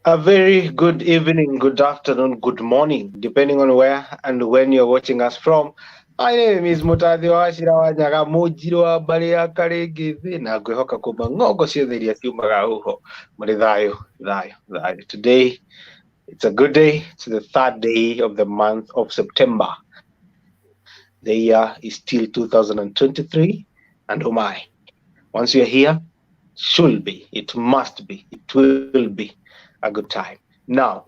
A very good evening, good afternoon, good morning, depending on where and when you're watching us from. My name is Mutadhi Washira Wanyaga Mujiro wa Baria Karegezi na Gwehoka Kubangogo Shetheria Kiumaga Uho. Muridayo, Dayo, Dayo. Today, it's a good day. It's the third day of the month of September. The year is still 2023. And oh my, once you're here, should be, it must be, it will be a good time. Now,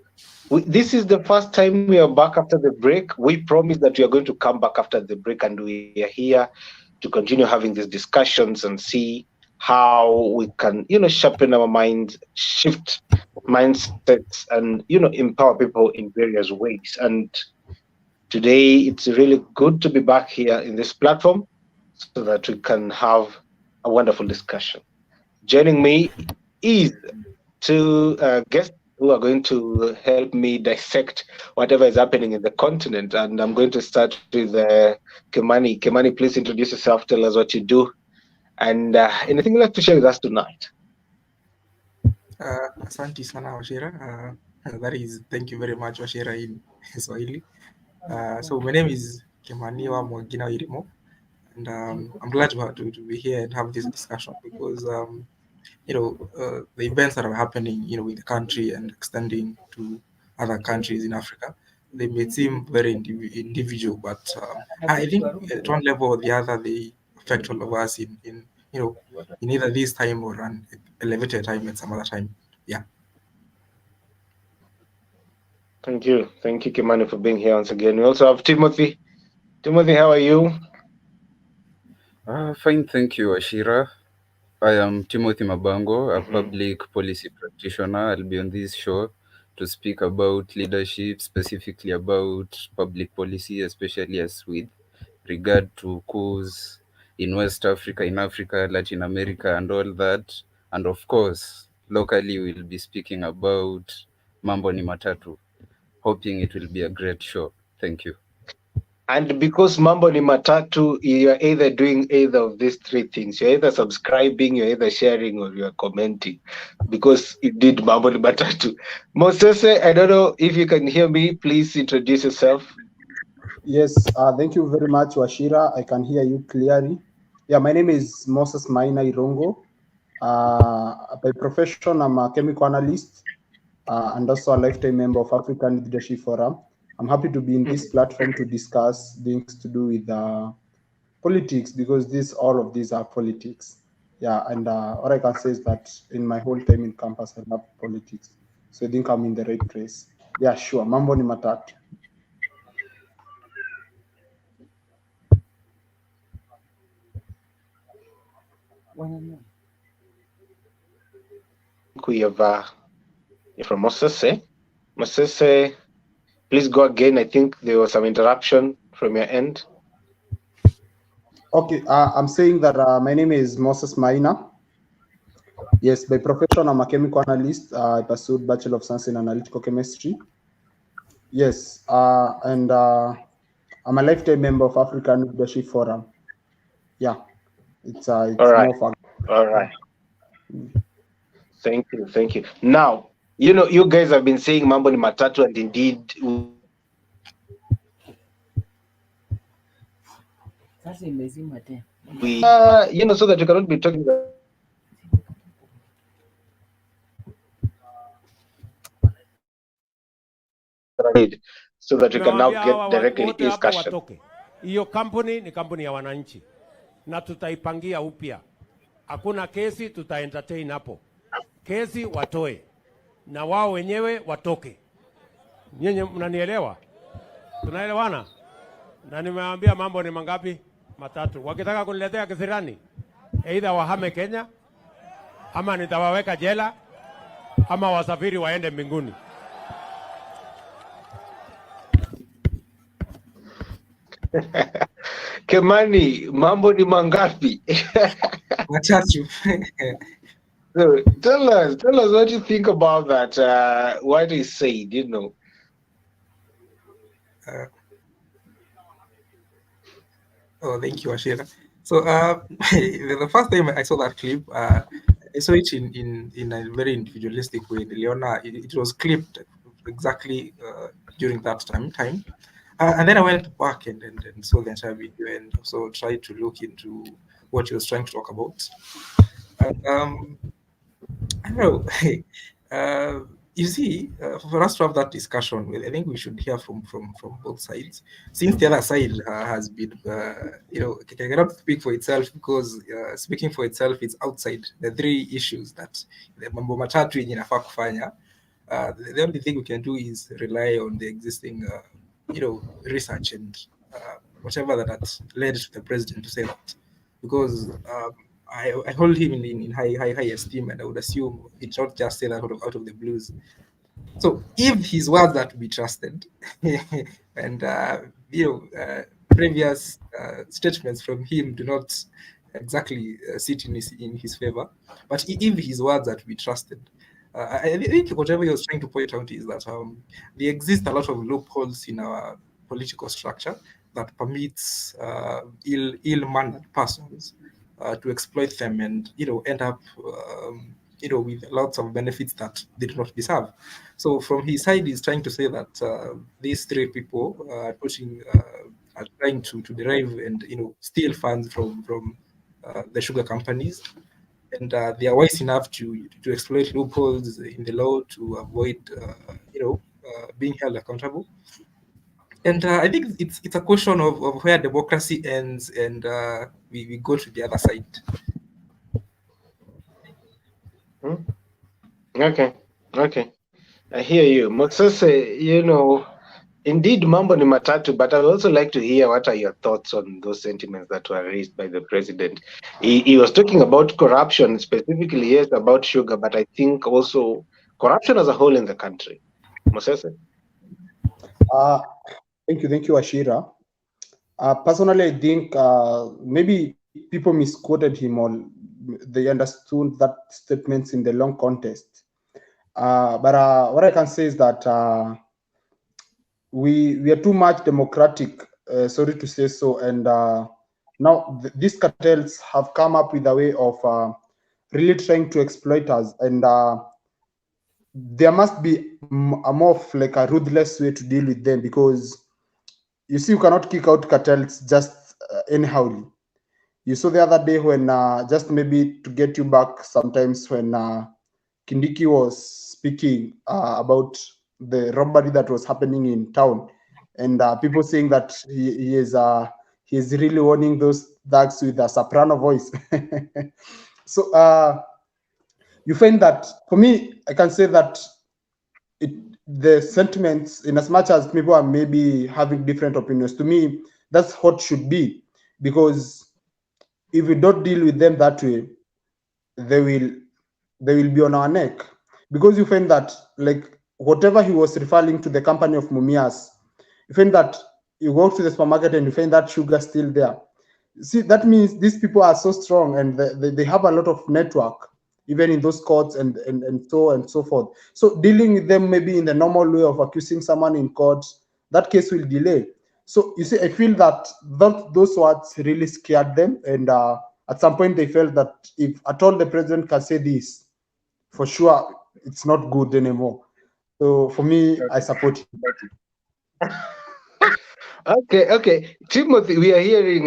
this is the first time we are back after the break. We promise that we are going to come back after the break, and we are here to continue having these discussions and see how we can, sharpen our minds, shift mindsets, and empower people in various ways. And today, it's really good to be back here in this platform so that we can have a wonderful discussion. Joining me is two guests who are going to help me dissect whatever is happening in the continent. And I'm going to start with Kimani. Kimani, please introduce yourself, tell us what you do, and anything you'd like to share with us tonight. Asante sana Washira. That is, thank you very much Washira in Swahili. So my name is Kimaniwa Mwagina Irimo, and I'm glad to be here and have this discussion because the events that are happening in the country and extending to other countries in Africa, they may seem very individual, but I think at one level or the other they affect all of us in either this time or an elevated time at some other time. Yeah. Thank you, Kimani, for being here once again. We also have Timothy. Timothy, how are you? Fine, thank you, Ashira. I am Timothy Mabango, a public policy practitioner. I'll be on this show to speak about leadership, specifically about public policy, especially as with regard to coups in West Africa, in Africa, Latin America, and all that. And of course, locally, we'll be speaking about MAMBO ni MATATU, hoping it will be a great show. Thank you. And because Mambo ni Matatu, you're either doing either of these three things. You're either subscribing, you're either sharing, or you're commenting. Because it did Mambo ni Matatu. Mosese, I don't know if you can hear me. Please introduce yourself. Yes, thank you very much, Washira. I can hear you clearly. Yeah, my name is Moses Maina Irongo. By profession, I'm a chemical analyst and also a lifetime member of African Leadership Forum. I'm happy to be in this platform to discuss things to do with politics because all of these are politics. Yeah, and what I can say is that in my whole time in campus, I love politics. So I think I'm in the right place. Yeah, sure. Mambo ni matatu. We have from Mosese. Mosese, please go again. I think there was some interruption from your end. Okay, I'm saying that my name is Moses Maina. Yes, by profession, I'm a chemical analyst. I pursued Bachelor of Science in Analytical Chemistry. Yes, and I'm a lifetime member of African Leadership Forum. Yeah, it's all right. more fun. All right. Thank you. Now, you guys have been saying Mambo ni Matatu, and indeed, we, so that we cannot be talking about so that we can now get directly into discussion. Hiyo kampuni ni kampuni ya wananchi na tutaipangia upya. Hakuna kesi, tuta entertain hapo. Kesi watoe na wao wenyewe watoke. Nyinyi mnanielewa? Tunaelewana? Na nimewaambia mambo ni mangapi? Matatu. Wakitaka kuniletea kisirani, either wahame Kenya ama nitawaweka jela ama wasafiri waende mbinguni. Kimani, mambo ni mangapi? Matatu. So tell us what you think about that. What he said, Oh, thank you, Ashira. So the first time I saw that clip, I saw it in a very individualistic way. Leona, it was clipped exactly during that time. And then I went back and saw the entire video and also tried to look into what he was trying to talk about. I don't know. You see, for us to have that discussion, I think we should hear from both sides. Since the other side has been, cannot speak for itself because speaking for itself is outside the three issues that the mambo matatu yenye inafaa kufanya. The only thing we can do is rely on the existing, research and whatever that led to the president to say that, because I hold him in high esteem, and I would assume he did not just say that out of the blues. So if his words are to be trusted, and previous statements from him do not exactly sit in his favor, but if his words are to be trusted, I think whatever he was trying to point out is that there exist a lot of loopholes in our political structure that permits ill-mannered persons to exploit them and end up with lots of benefits that they do not deserve. So from his side, he's trying to say that these three people are trying to derive and steal funds from the sugar companies, and they are wise enough to exploit loopholes in the law to avoid being held accountable. And I think it's a question of where democracy ends and we go to the other side. Okay. I hear you. Moses, indeed, mambo ni matatu, but I would also like to hear what are your thoughts on those sentiments that were raised by the president. He was talking about corruption, specifically, yes, about sugar, but I think also corruption as a whole in the country. Moses? Thank you, Ashira. Personally, I think maybe people misquoted him or they understood that statements in the long context. But what I can say is that we are too much democratic, sorry to say so, and now these cartels have come up with a way of really trying to exploit us, and there must be a more of like a ruthless way to deal with them, because you see, you cannot kick out cartels just anyhowly. You saw the other day when just maybe to get you back, sometimes when Kindiki was speaking about the robbery that was happening in town, and people saying that he is really warning those thugs with a soprano voice. So you find that, for me, I can say that the sentiments, in as much as people are maybe having different opinions, to me, that's what should be, because if we don't deal with them that way, they will be on our neck. Because you find that, like, whatever he was referring to the company of Mumias, you find that you go to the supermarket and you find that sugar still there. See, that means these people are so strong, and they have a lot of network, even in those courts and so on and so forth. So dealing with them maybe in the normal way of accusing someone in court, that case will delay. So you see, I feel that those words really scared them, and at some point they felt that if at all the president can say this, for sure it's not good anymore. So for me, I support him. Okay. Timothy, we are hearing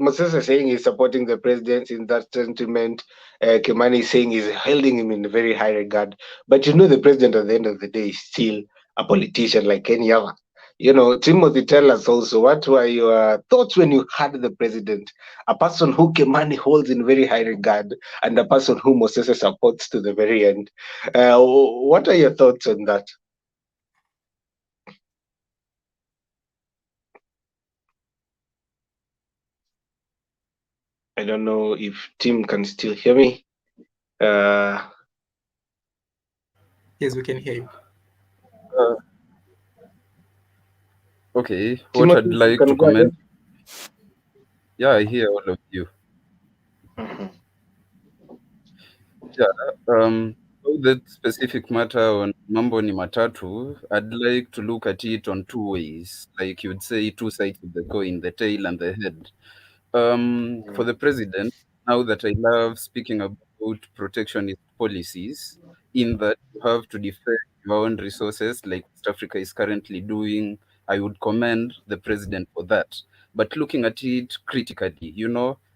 Moses saying he's supporting the president in that sentiment. Kimani is saying he's holding him in very high regard. But the president at the end of the day is still a politician like any other. Timothy, tell us also, what were your thoughts when you heard the president, a person who Kimani holds in very high regard and a person who Moses supports to the very end? What are your thoughts on that? I don't know if Tim can still hear me. Yes, we can hear you. Okay, what Timothy, I'd you like can to go ahead. comment. Yeah, I hear all of you. That specific matter on Mambo ni Matatu, I'd like to look at it on two ways. Like you'd say, two sides of the coin, the tail and the head. For the president, now that I love speaking about about protectionist policies, in that you have to defend your own resources, like West Africa is currently doing. I would commend the president for that. But looking at it critically,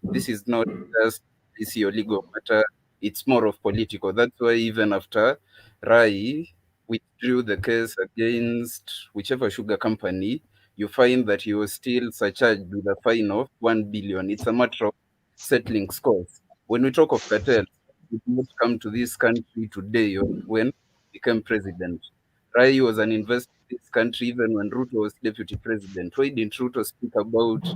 this is not just policy or legal matter, it's more of political. That's why even after Rai withdrew the case against whichever sugar company, you find that he was still surcharged with a fine of 1 billion. It's a matter of settling scores. When we talk of cartels, we did not come to this country today or when he became president. Rai was an investor in this country even when Ruto was deputy president. Why didn't Ruto speak about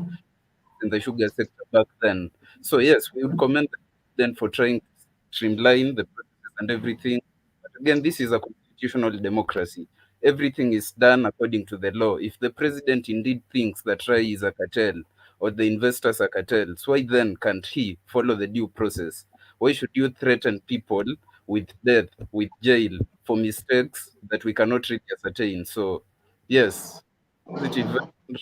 in the sugar sector back then? So yes, we would commend the president for trying to streamline the processes and everything. But again, this is a constitutional democracy. Everything is done according to the law. If the president indeed thinks that Rai is a cartel or the investors are cartels, why then can't he follow the due process? Why should you threaten people with death, with jail for mistakes that we cannot really ascertain? So, yes, positive,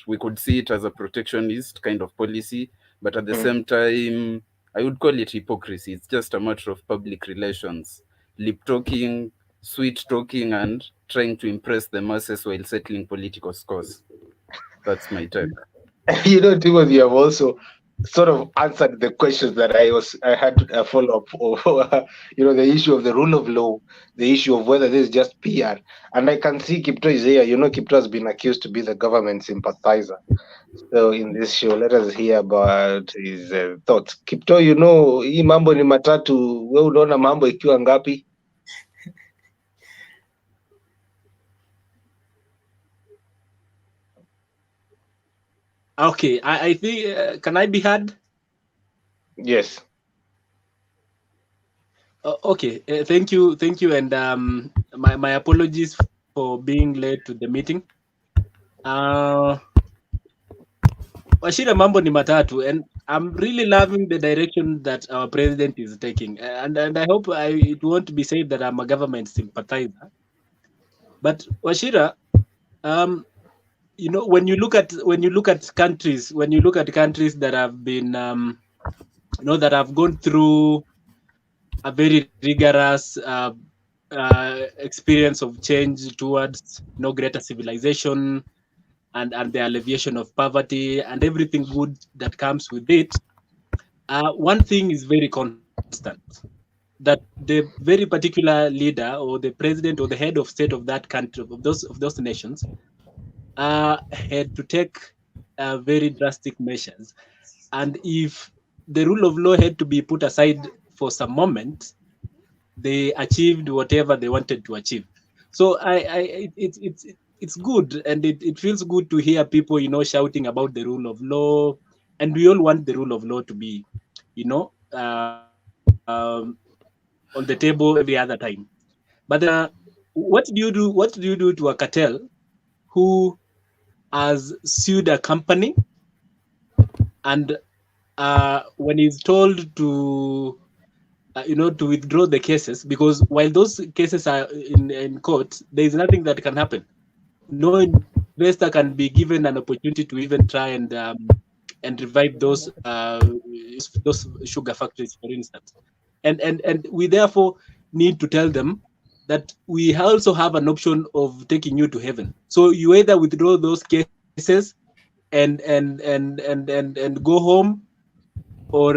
we could see it as a protectionist kind of policy, but at the same time, I would call it hypocrisy. It's just a matter of public relations, lip talking, sweet talking, and trying to impress the masses while settling political scores. That's my take. Timothy, you have also sort of answered the questions that I had to follow up over, the issue of the rule of law, the issue of whether this is just PR. And I can see Kipto is here. Kipto has been accused to be the government sympathizer. So in this show, let us hear about his thoughts. Kipto, hii mambo ni matatu, we unaona mambo ikiwa ngapi? Okay, I think, can I be heard? Yes. Okay, thank you, and my apologies for being late to the meeting. Washira mambo ni matatu, and I'm really loving the direction that our president is taking, and I hope it won't be said that I'm a government sympathizer. But Washira, when you look at countries that have been that have gone through a very rigorous experience of change towards greater civilization and the alleviation of poverty and everything good that comes with it, one thing is very constant, that the very particular leader or the president or the head of state of that country, of those nations, had to take very drastic measures. And if the rule of law had to be put aside for some moment, they achieved whatever they wanted to achieve. So it's good, and it feels good to hear people shouting about the rule of law, and we all want the rule of law to be on the table every other time. But what do you do to a cartel who has sued a company, and when he's told to to withdraw the cases, because while those cases are in court, there is nothing that can happen. No investor can be given an opportunity to even try and revive those sugar factories, for instance. And we therefore need to tell them that we also have an option of taking you to heaven. So you either withdraw those cases and go home, or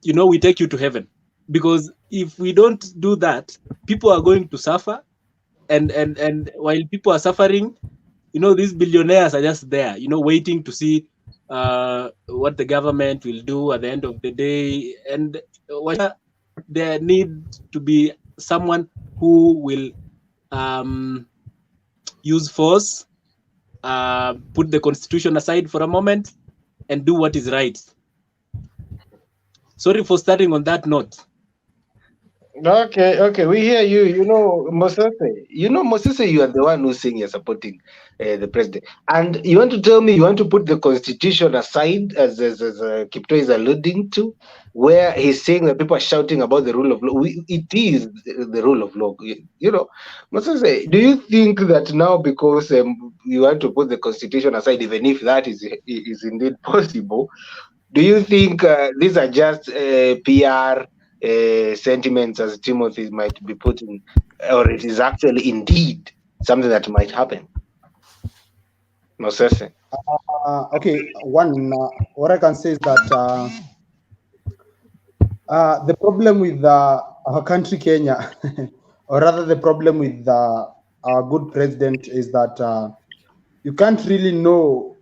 we take you to heaven. Because if we don't do that, people are going to suffer, and while people are suffering, these billionaires are just there, waiting to see what the government will do at the end of the day. And there needs to be someone who will use force, put the constitution aside for a moment, and do what is right. Sorry for starting on that note. Okay, we hear you. Mosese. Mosese, you are the one who's saying you're supporting the president, and you want to tell me you want to put the constitution aside, as Kipto is alluding to, where he's saying that people are shouting about the rule of law. It is the rule of law. Mosese, do you think that now, because you want to put the constitution aside, even if that is indeed possible, do you think these are just PR? sentiments as Timothy might be putting, or it is actually indeed something that might happen. Mosese. Okay, what I can say is that the problem with our country, Kenya, or rather the problem with our good president is that you can't really know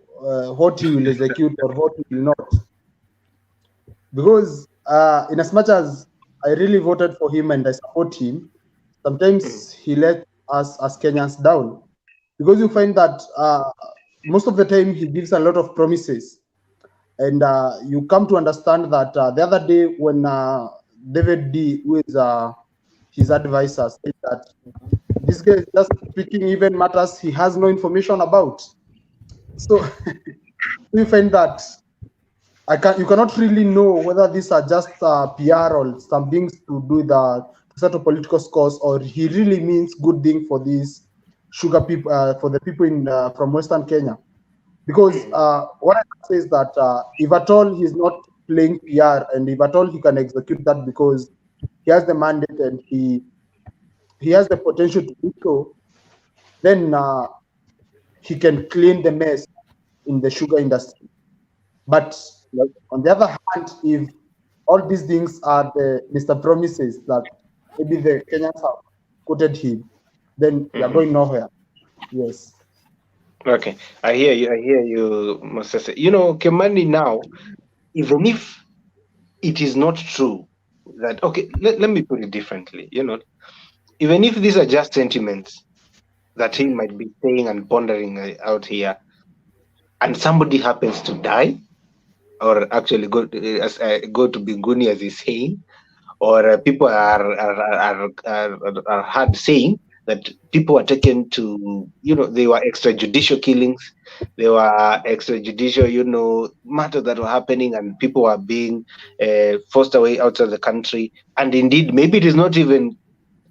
what he will execute or what he will not. Because in as much as I really voted for him and I support him, sometimes he let us as Kenyans down. Because you find that most of the time he gives a lot of promises. And you come to understand that the other day when David D, who is his advisor, said that this guy is just speaking even matters he has no information about. So you find that you cannot really know whether these are just PR or some things to do with to settle political scores, or he really means good thing for these sugar people, for the people in from Western Kenya. Because what I can say is that if at all he's not playing PR, and if at all he can execute that because he has the mandate and he has the potential to do so, then he can clean the mess in the sugar industry. But on the other hand, if all these things are the Mr. Promises that maybe the Kenyans have quoted him, then we are going nowhere. Yes. Okay, I hear you, Mosese. You know, Kimani now, even if it is not true that, okay, let me put it differently, you know, even if these are just sentiments that he might be saying and pondering out here, and somebody happens to die, or actually go to Binguni as he's saying, or people are hard saying that people were taken to, you know, they were extrajudicial killings, they were extrajudicial, you know, matters that were happening, and people were being forced away outside the country. And indeed, maybe it is not even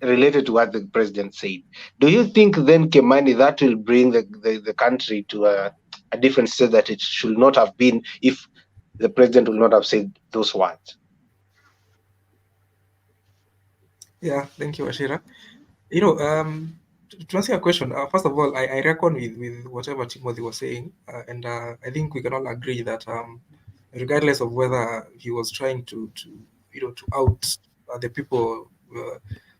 related to what the president said. Do you think then, Kemani, that will bring the country to a different state that it should not have been if the president will not have said those words? Yeah, thank you, Ashira. You know, to answer your question, first of all, I reckon with whatever Timothy was saying, and I think we can all agree that regardless of whether he was trying to out the people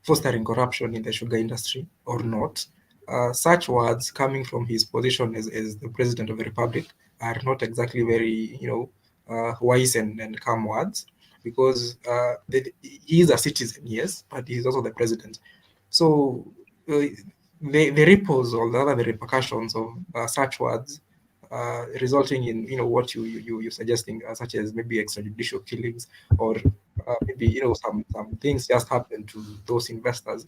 fostering corruption in the sugar industry or not, such words coming from his position as the president of the republic are not exactly very wise and calm words, because he is a citizen, yes, but he's also the president. So the ripples or the repercussions of such words resulting in what you're suggesting, such as maybe extrajudicial killings, or maybe some things just happen to those investors.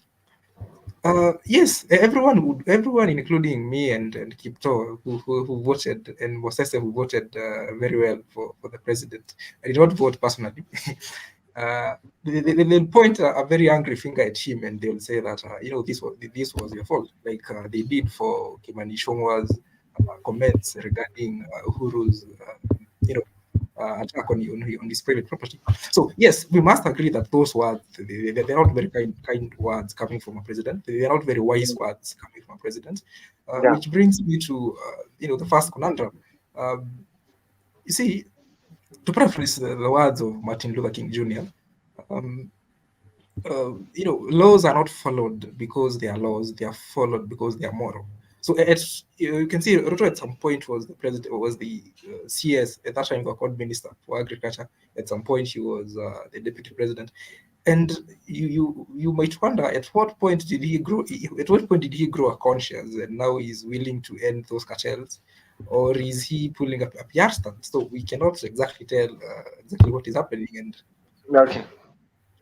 Yes, everyone, including me and Kipto, who voted, and Mosese, who voted very well for the president. I did not vote personally. They'll point a very angry finger at him, and they'll say that this was your fault, like they did for Kimani Ichung'wah's comments regarding Uhuru's attack on his private property. So yes, we must agree that those words, they're not very kind words coming from a president. They're not very wise words coming from a president, which brings me to the first conundrum. You see, to paraphrase the words of Martin Luther King Jr., laws are not followed because they are laws; they are followed because they are moral. So you can see Ruto at some point was the president, was the CS at that time, the called Minister for Agriculture. At some point, he was the deputy president, and you might wonder at what point did he grow? At what point did he grow a conscience, and now he's willing to end those cartels, or is he pulling up a PR stunt? So we cannot exactly tell exactly what is happening, and okay.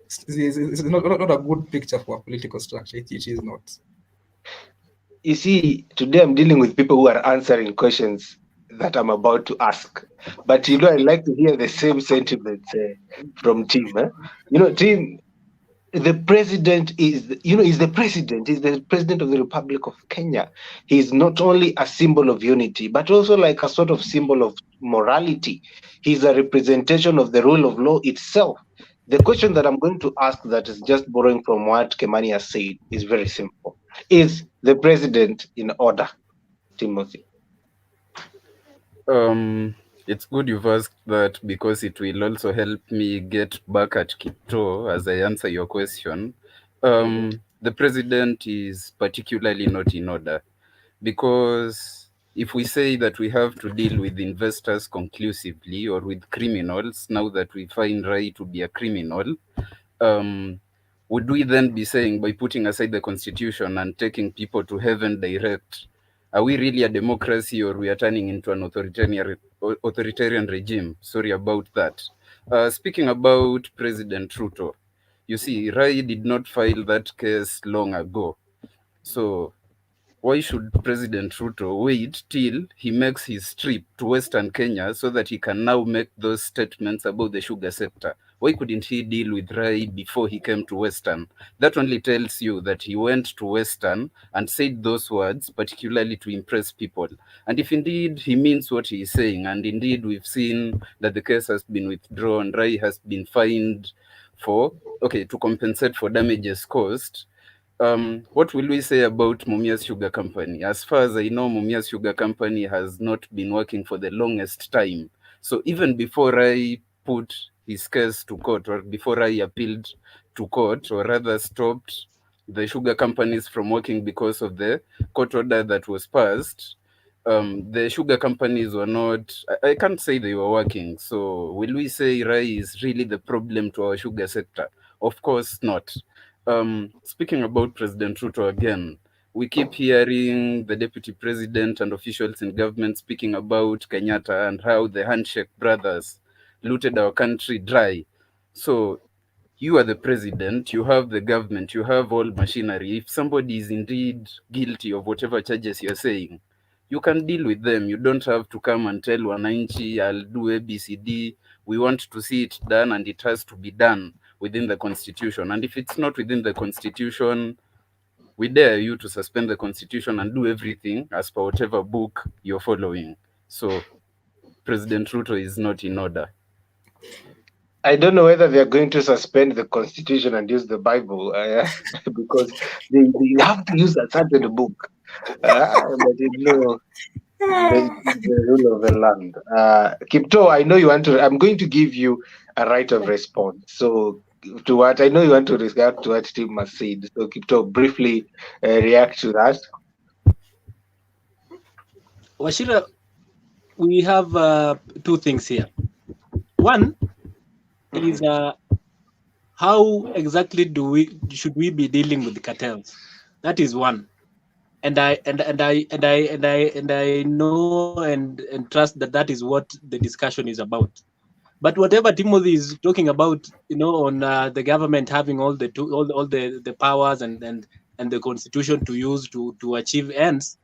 It's not a good picture for a political structure. It is not. You see, today I'm dealing with people who are answering questions that I'm about to ask. But I like to hear the same sentiments from Tim. Tim, the president is the president of the Republic of Kenya. He's not only a symbol of unity, but also like a sort of symbol of morality. He's a representation of the rule of law itself. The question that I'm going to ask, that is just borrowing from what Kemani has said, is very simple. Is the president in order, Timothy? It's good you've asked that because it will also help me get back at Kipto as I answer your question. The president is particularly not in order because if we say that we have to deal with investors conclusively or with criminals, now that we find Rai to be a criminal, um, would we then be saying by putting aside the constitution and taking people to heaven direct, are we really a democracy or we are turning into an authoritarian regime? Sorry about that. Speaking about President Ruto, you see, Rai did not file that case long ago. So why should President Ruto wait till he makes his trip to Western Kenya so that he can now make those statements about the sugar sector? Why couldn't he deal with Rai before he came to Western? That only tells you that he went to Western and said those words, particularly to impress people. And if indeed he means what he is saying, and indeed we've seen that the case has been withdrawn, Rai has been fined to compensate for damages caused. What will we say about Mumia's Sugar Company? As far as I know, Mumia's Sugar Company has not been working for the longest time. So even before I put his case to court, or before I appealed to court, or rather stopped the sugar companies from working because of the court order that was passed, the sugar companies were not, I can't say they were working. So will we say Rai is really the problem to our sugar sector? Of course not. Speaking about President Ruto again, we keep hearing the deputy president and officials in government speaking about Kenyatta and how the handshake brothers looted our country dry. So you are the president, you have the government, you have all machinery. If somebody is indeed guilty of whatever charges you're saying, you can deal with them. You don't have to come and tell Wananchi, I'll do ABCD. We want to see it done, and it has to be done within the constitution. And if it's not within the constitution, we dare you to suspend the constitution and do everything as per whatever book you're following. So President Ruto is not in order. I don't know whether they're going to suspend the constitution and use the Bible because they have to use a certain book. But the rule of the land. Kipto, I know you want to. I'm going to give you a right of response. So to what I know you want to react to what Tim has said. So Kipto, briefly react to that. Washira, we have two things here. One is how exactly should we be dealing with the cartels? That is one. And I know and trust that is what the discussion is about. But whatever Timothy is talking about, on the government having all the powers and the constitution to use to achieve ends,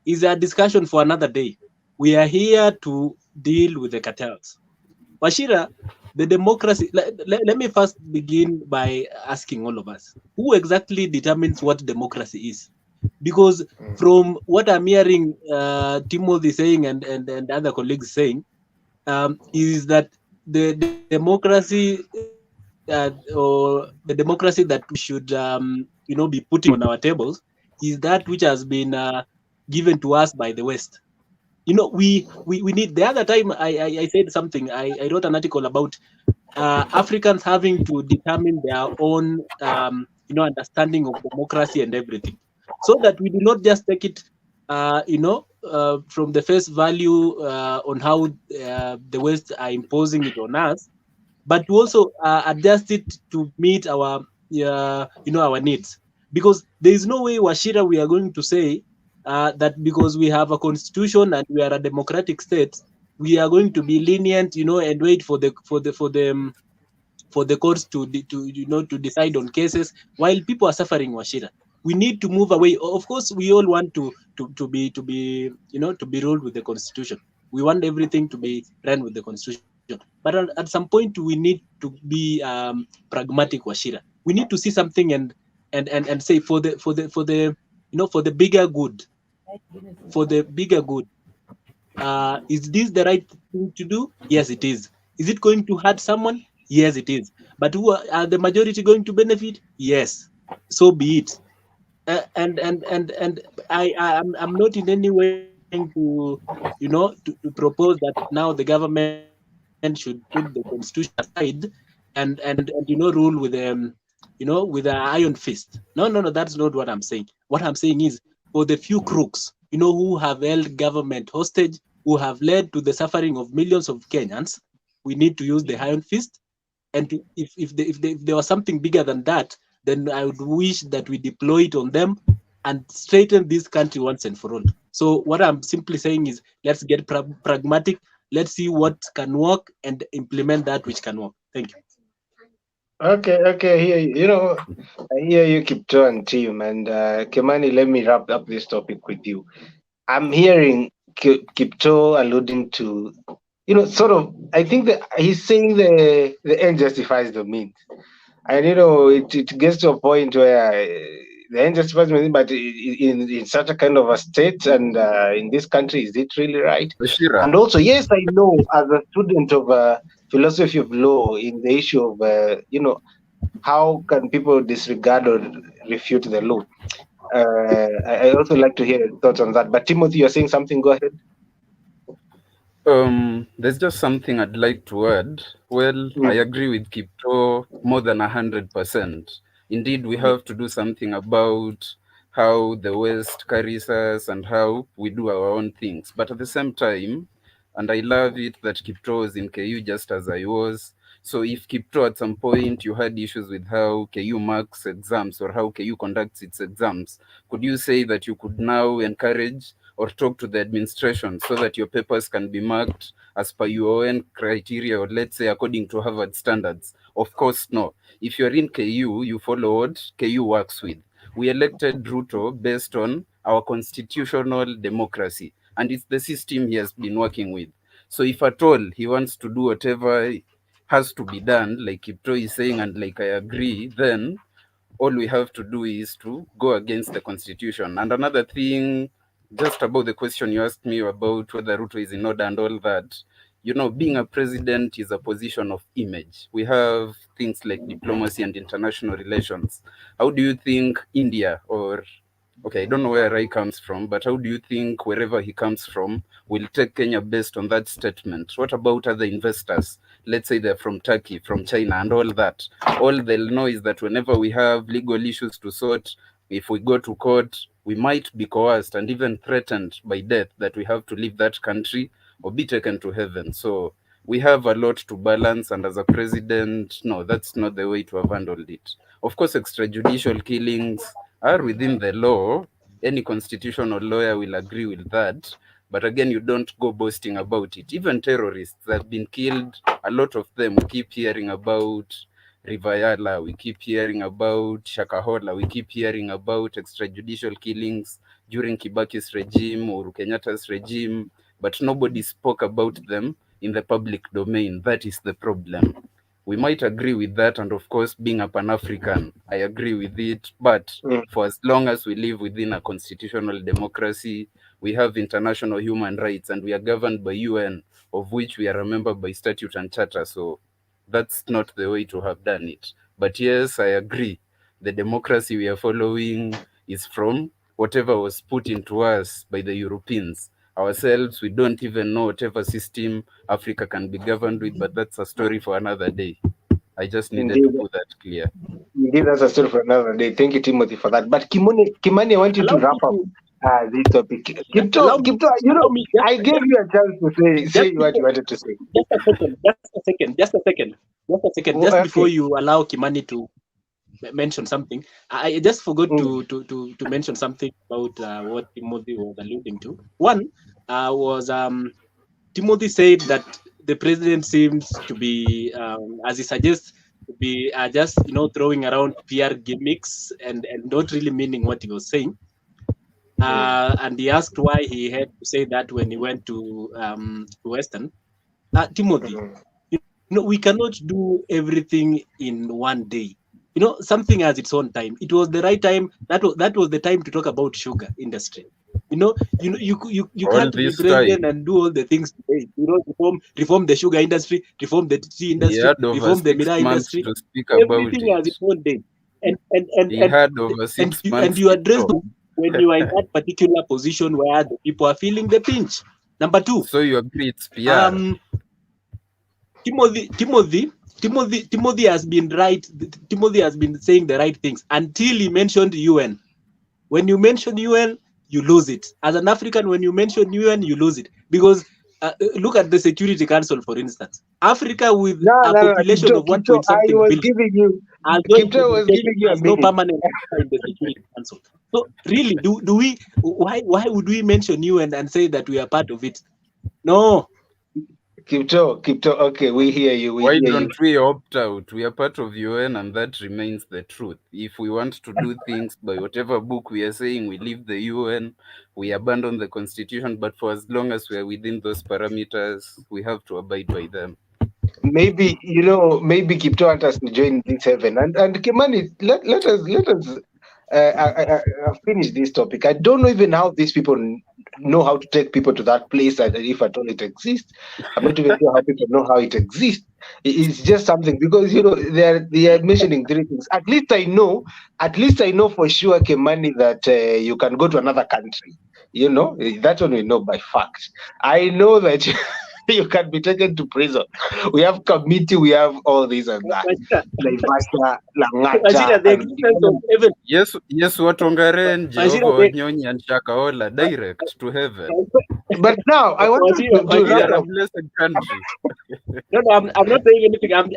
is a discussion for another day. We are here to deal with the cartels. Washira, the democracy. Let me first begin by asking all of us, who exactly determines what democracy is? Because from what I'm hearing Timothy saying and other colleagues saying, is that the democracy or the democracy that we should be putting on our tables is that which has been given to us by the West. We need. The other time I said something. I wrote an article about Africans having to determine their own understanding of democracy and everything, so that we do not just take it from the face value on how the West are imposing it on us, but to also adjust it to meet our our needs. Because there is no way, Washira, we are going to say that because we have a constitution and we are a democratic state, we are going to be lenient, and wait for the courts to decide on cases while people are suffering, Washira. We need to move away. Of course, we all want to be ruled with the constitution. We want everything to be run with the constitution. But at some point, we need to be pragmatic, Washira. We need to see something and say for the bigger good. For the bigger good, is this the right thing to do? Yes, it is. Is it going to hurt someone? Yes, it is. But who are the majority going to benefit? Yes, so be it. And I'm not in any way trying to, to propose that now the government should put the constitution aside and rule with with an iron fist. No, that's not what I'm saying. What I'm saying is, for the few crooks, who have held government hostage, who have led to the suffering of millions of Kenyans, we need to use the iron fist. And if there was something bigger than that, then I would wish that we deploy it on them and straighten this country once and for all. So what I'm simply saying is, let's get pragmatic. Let's see what can work and implement that which can work. Thank you. Okay. Here, I hear you, Kipto and team. And Kimani, let me wrap up this topic with you. I'm hearing Kipto alluding to, sort of. I think that he's saying the end justifies the means, and it gets to a point where the end justifies the means, but in such a kind of a state and in this country, is it really right? Bashira, And also, yes, I know as a student of philosophy of law in the issue of how can people disregard or refute the law. I also like to hear your thoughts on that. But Timothy, you're saying something. Go ahead. there's just something I'd like to add. Well, I agree with Kipto more than 100%. Indeed, we have to do something about how the West carries us and how we do our own things. But at the same time, and I love it that Kipto was in KU just as I was. So if Kipto at some point you had issues with how KU marks exams or how KU conducts its exams, could you say that you could now encourage or talk to the administration so that your papers can be marked as per your own criteria, or let's say according to Harvard standards? Of course, no. If you're in KU, you follow what KU works with. We elected Ruto based on our constitutional democracy, and it's the system he has been working with. So if at all he wants to do whatever has to be done, like Kipto is saying, and like I agree, then all we have to do is to go against the constitution. And another thing, just about the question you asked me about whether Ruto is in order and all that, being a president is a position of image. We have things like diplomacy and international relations. How do you think India or okay, I don't know where Rai comes from, but how do you think wherever he comes from will take Kenya based on that statement? What about other investors? Let's say they're from Turkey, from China, and all that. All they'll know is that whenever we have legal issues to sort, if we go to court, we might be coerced and even threatened by death that we have to leave that country or be taken to heaven. So we have a lot to balance, and as a president, no, that's not the way to have handled it. Of course, extrajudicial killings are within the law. Any constitutional lawyer will agree with that. But again, you don't go boasting about it. Even terrorists have been killed, a lot of them. We keep hearing about Rivayala, we keep hearing about Shakahola, we keep hearing about extrajudicial killings during Kibaki's regime or Kenyatta's regime, but nobody spoke about them in the public domain. That is the problem. We might agree with that, and of course, being a Pan-African, I agree with it, but for as long as we live within a constitutional democracy, we have international human rights, and we are governed by UN, of which we are a member by statute and charter, so that's not the way to have done it. But yes, I agree. The democracy we are following is from whatever was put into us by the Europeans. Ourselves, we don't even know whatever system Africa can be governed with, but that's a story for another day. I just needed to put that clear. Indeed, that's a story for another day. Thank you, Timothy, for that. But Kimani, I want you to wrap up this topic. Kipto, I gave you a chance to say what you wanted to say. Just a second. Just before you allow Kimani to mention something, I just forgot to mention something about what Timothy was alluding to. One was Timothy said that the president seems to be, as he suggests, to be just throwing around PR gimmicks and not really meaning what he was saying. And he asked why he had to say that when he went to Western. Timothy, we cannot do everything in one day. something has its own time. It was the right time. That was the time to talk about sugar industry. You All can't be this president time, and do all the things today. Reform the sugar industry, reform the tea he industry, had over reform the 6 miraa months industry. to speak about Everything has it. its own date, and and and He and had over 6 and months you to address talk. them when you are in that particular position where the people are feeling the pinch. Number two, So you agree it's PR? Timothy has been right. Timothy has been saying the right things until he mentioned UN. When you mention UN, you lose it. As an African, when you mention UN, you lose it. Because look at the Security Council, for instance. Africa, with No, a no, no, population of 1 point I something was billion, giving you, has no Was giving you a has no minute. permanent member in the Security Council. So really, do we? Why would we mention UN and say that we are part of it? No. Kipto, okay, we hear you, Why don't we opt out? We are part of UN, and that remains the truth. If we want to do things by whatever book we are saying, we leave the UN, we abandon the constitution, but for as long as we are within those parameters, we have to abide by them. Maybe maybe Kipto wants us to join this heaven, and Kimani, let us finish this topic. I don't know even how these people know how to take people to that place, and if at all it exists. I'm not even sure how people know how it exists. It's just something, because they are mentioning three things. At least I know for sure, Kimani, that you can go to another country. That one we know by fact. I know that you can be taken to prison. We have committee, we have all this and that. Naivasha, Langata, The and existence of heaven. Yes, Watongaren, Jehovah Onyonyi, and Shakaola, direct to heaven. But now I want to We are a blessed country. No, I'm not saying anything. I'm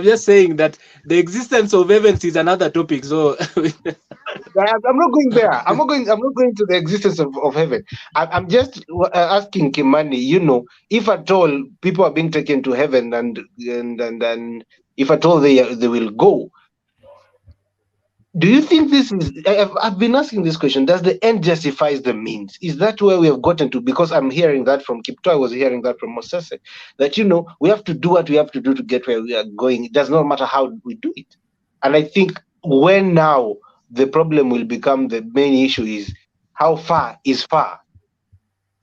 just saying that the existence of heavens is another topic. So I'm not going there. I'm not going to the existence of heaven. I'm just asking Kimani. If at all people are being taken to heaven, and if at all they will go, do you think this is? I've been asking this question. Does the end justifies the means? Is that where we have gotten to? Because I'm hearing that from Kipto. I was hearing that from Mosese. That we have to do what we have to do to get where we are going. It does not matter how we do it. And I think when now the problem will become, the main issue is how far is far.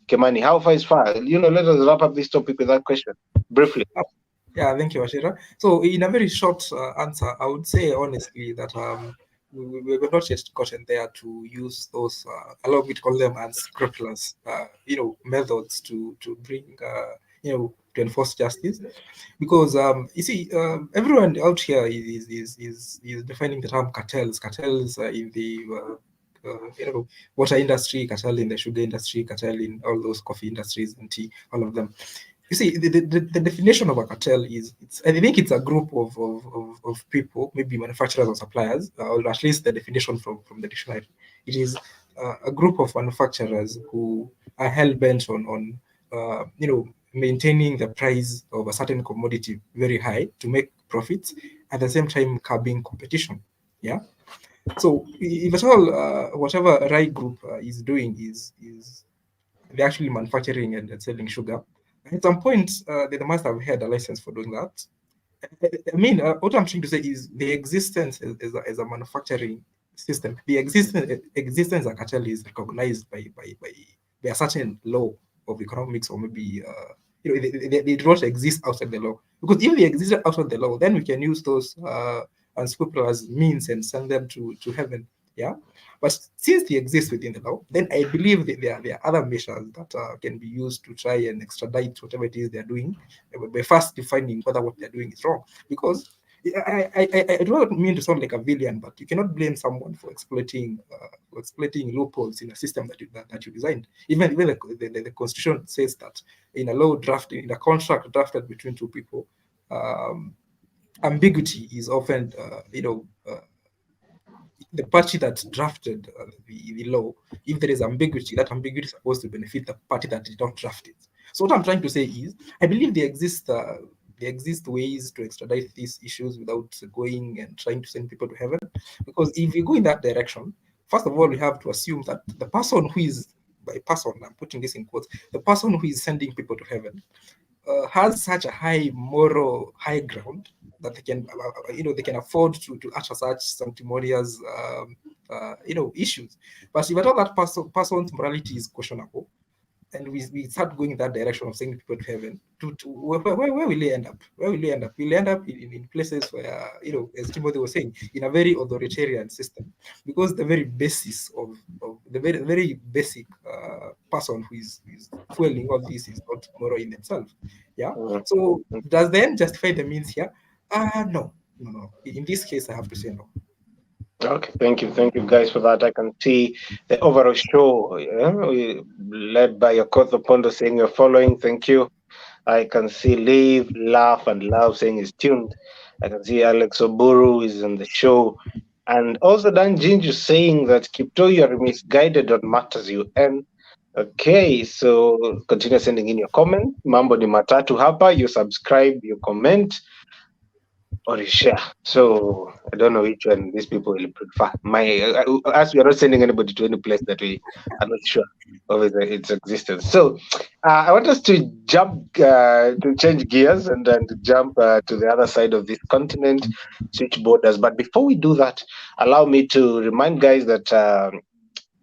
Kemani, how far is far? Let us wrap up this topic with that question briefly. Yeah, thank you, Ashira. So, in a very short answer, I would say honestly that we're not just gotten there to use those, allow me to call them unscrupulous, methods to bring, to enforce justice, because you see, everyone out here is defining the term cartels in the water industry, cartel in the sugar industry, cartel in all those coffee industries and tea, all of them. You see, the definition of a cartel is, I think it's a group of people, maybe manufacturers or suppliers, or at least the definition from the dictionary. It is a group of manufacturers who are hell-bent on maintaining the price of a certain commodity very high to make profits, at the same time curbing competition. Yeah. So if at all, whatever Rai Group is doing is they're actually manufacturing and selling sugar. At some point, they must have had a license for doing that. I mean, what I'm trying to say is the existence as a manufacturing system, the existence of cartel is recognized by a certain law of economics, or maybe they do not exist outside the law. Because if they existed outside the law, then we can use those unscrupulous means and send them to heaven. Yeah. But since they exist within the law, then I believe that there are other measures that can be used to try and extradite whatever it is they're doing, by first defining whether what they're doing is wrong. Because I do not mean to sound like a villain, but you cannot blame someone for exploiting loopholes in a system that you designed. Even the Constitution says that in a law drafted, in a contract drafted between two people, ambiguity is often, the party that drafted the law. If there is ambiguity, that ambiguity is supposed to benefit the party that did not draft it. So what I'm trying to say is, I believe there exist ways to extradite these issues without going and trying to send people to heaven. Because if you go in that direction, first of all, we have to assume that the person who is, by person, I'm putting this in quotes, the person who is sending people to heaven has such a high moral high ground that they can, they can afford to utter such sanctimonious, issues. But if at all that person's morality is questionable, and we start going in that direction of sending people to heaven, where will they end up? Where will they end up? We'll end up in places where, as Timothy was saying, in a very authoritarian system, because the very basis of the very basic person who is fueling all this is not moral in themselves. Yeah. So does the end justify the means here? No. In this case, I have to say no. Okay, thank you guys for that. I can see the overall show led by Okoth Pondo saying you're following. Thank you. I can see Live, Laugh, and Love saying is tuned. I can see Alex Oburu is on the show. And also Dan Jinju saying that Kipto, you are misguided on matters UN. Okay, so continue sending in your comment. Mambo ni matatu hapa. You subscribe, you comment, or you share. So I don't know which one these people will prefer. As we are not sending anybody to any place that we are not sure of its existence. So I want us to jump to change gears and then to jump to the other side of this continent, switch borders. But before we do that, allow me to remind guys that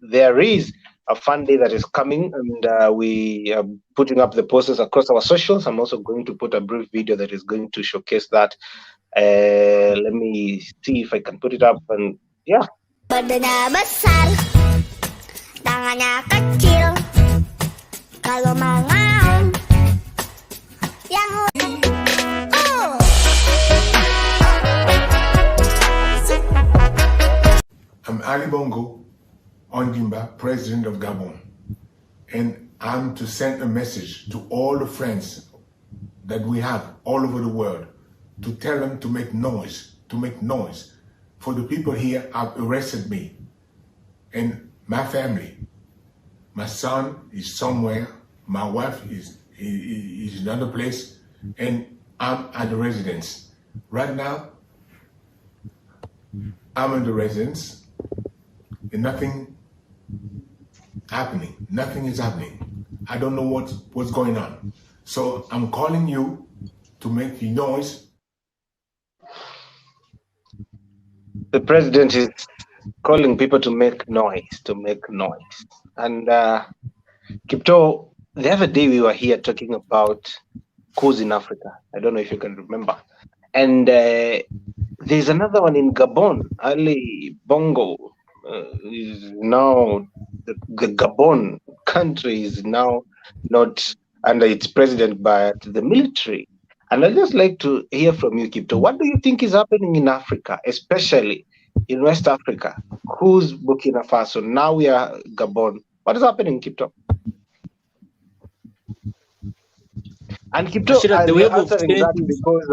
there is a fun day that is coming, and we are putting up the posters across our socials. I'm also going to put a brief video that is going to showcase that. Let me see if I can put it up, and yeah. Badannya besar, tangannya kecil, kalau mangaung yang I'm Ali Bongo Ondimba, President of Gabon, and I'm to send a message to all the friends that we have all over the world, to tell them to make noise, for the people here have arrested me and my family. My son is somewhere, my wife is in another place, and I'm at the residence. Right now, I'm in the residence and nothing is happening. I don't know what's going on. So I'm calling you to make noise. The president is calling people to make noise, And Kipto, the other day we were here talking about coups in Africa. I don't know if you can remember. And there's another one in Gabon. Ali Bongo is now, the Gabon country is now not under its president, but the military. And I'd just like to hear from you, Kipto. What do you think is happening in Africa, especially in West Africa? Who's Burkina Faso? Now we are Gabon. What is happening, Kipto? And Kipto, as you're answering that, because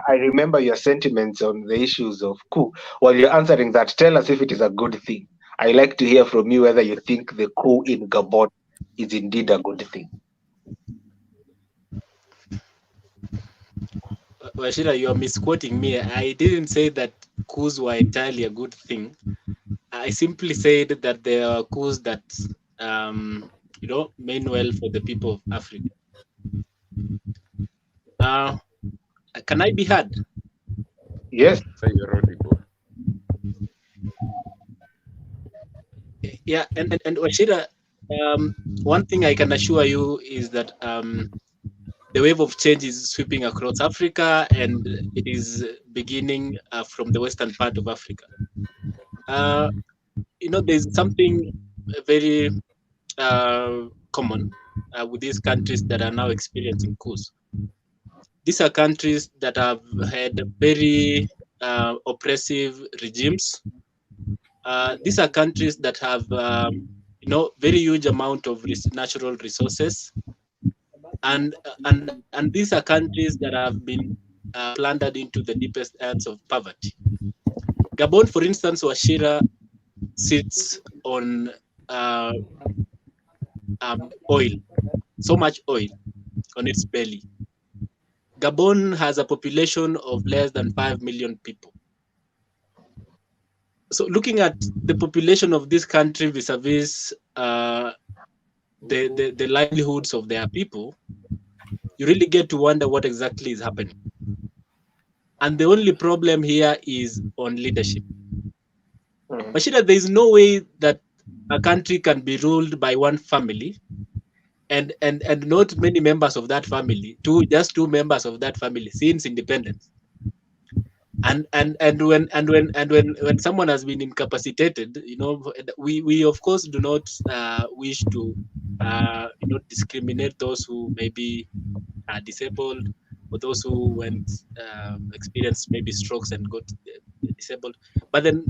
I remember your sentiments on the issues of coup. While you're answering that, tell us if it is a good thing. I like to hear from you whether you think the coup in Gabon is indeed a good thing. Washira, you are misquoting me. I didn't say that coups were entirely a good thing. I simply said that there are coups that, mean well for the people of Africa. Can I be heard? Yes. Yeah, and Washira, one thing I can assure you is that the wave of change is sweeping across Africa, and it is beginning from the western part of Africa. There's something very common with these countries that are now experiencing coups. These are countries that have had very oppressive regimes. These are countries that have, very huge amount of natural resources. And these are countries that have been plundered into the deepest ends of poverty. Gabon, for instance, Washira, sits on oil, so much oil on its belly. Gabon has a population of less than 5 million people. So looking at the population of this country vis-a-vis the livelihoods of their people, you really get to wonder what exactly is happening. And the only problem here is on leadership. Mashida, there is no way that a country can be ruled by one family and not many members of that family, just two members of that family since independence. And when someone has been incapacitated, we of course do not wish to discriminate those who maybe are disabled, or those who experienced maybe strokes and got disabled. But then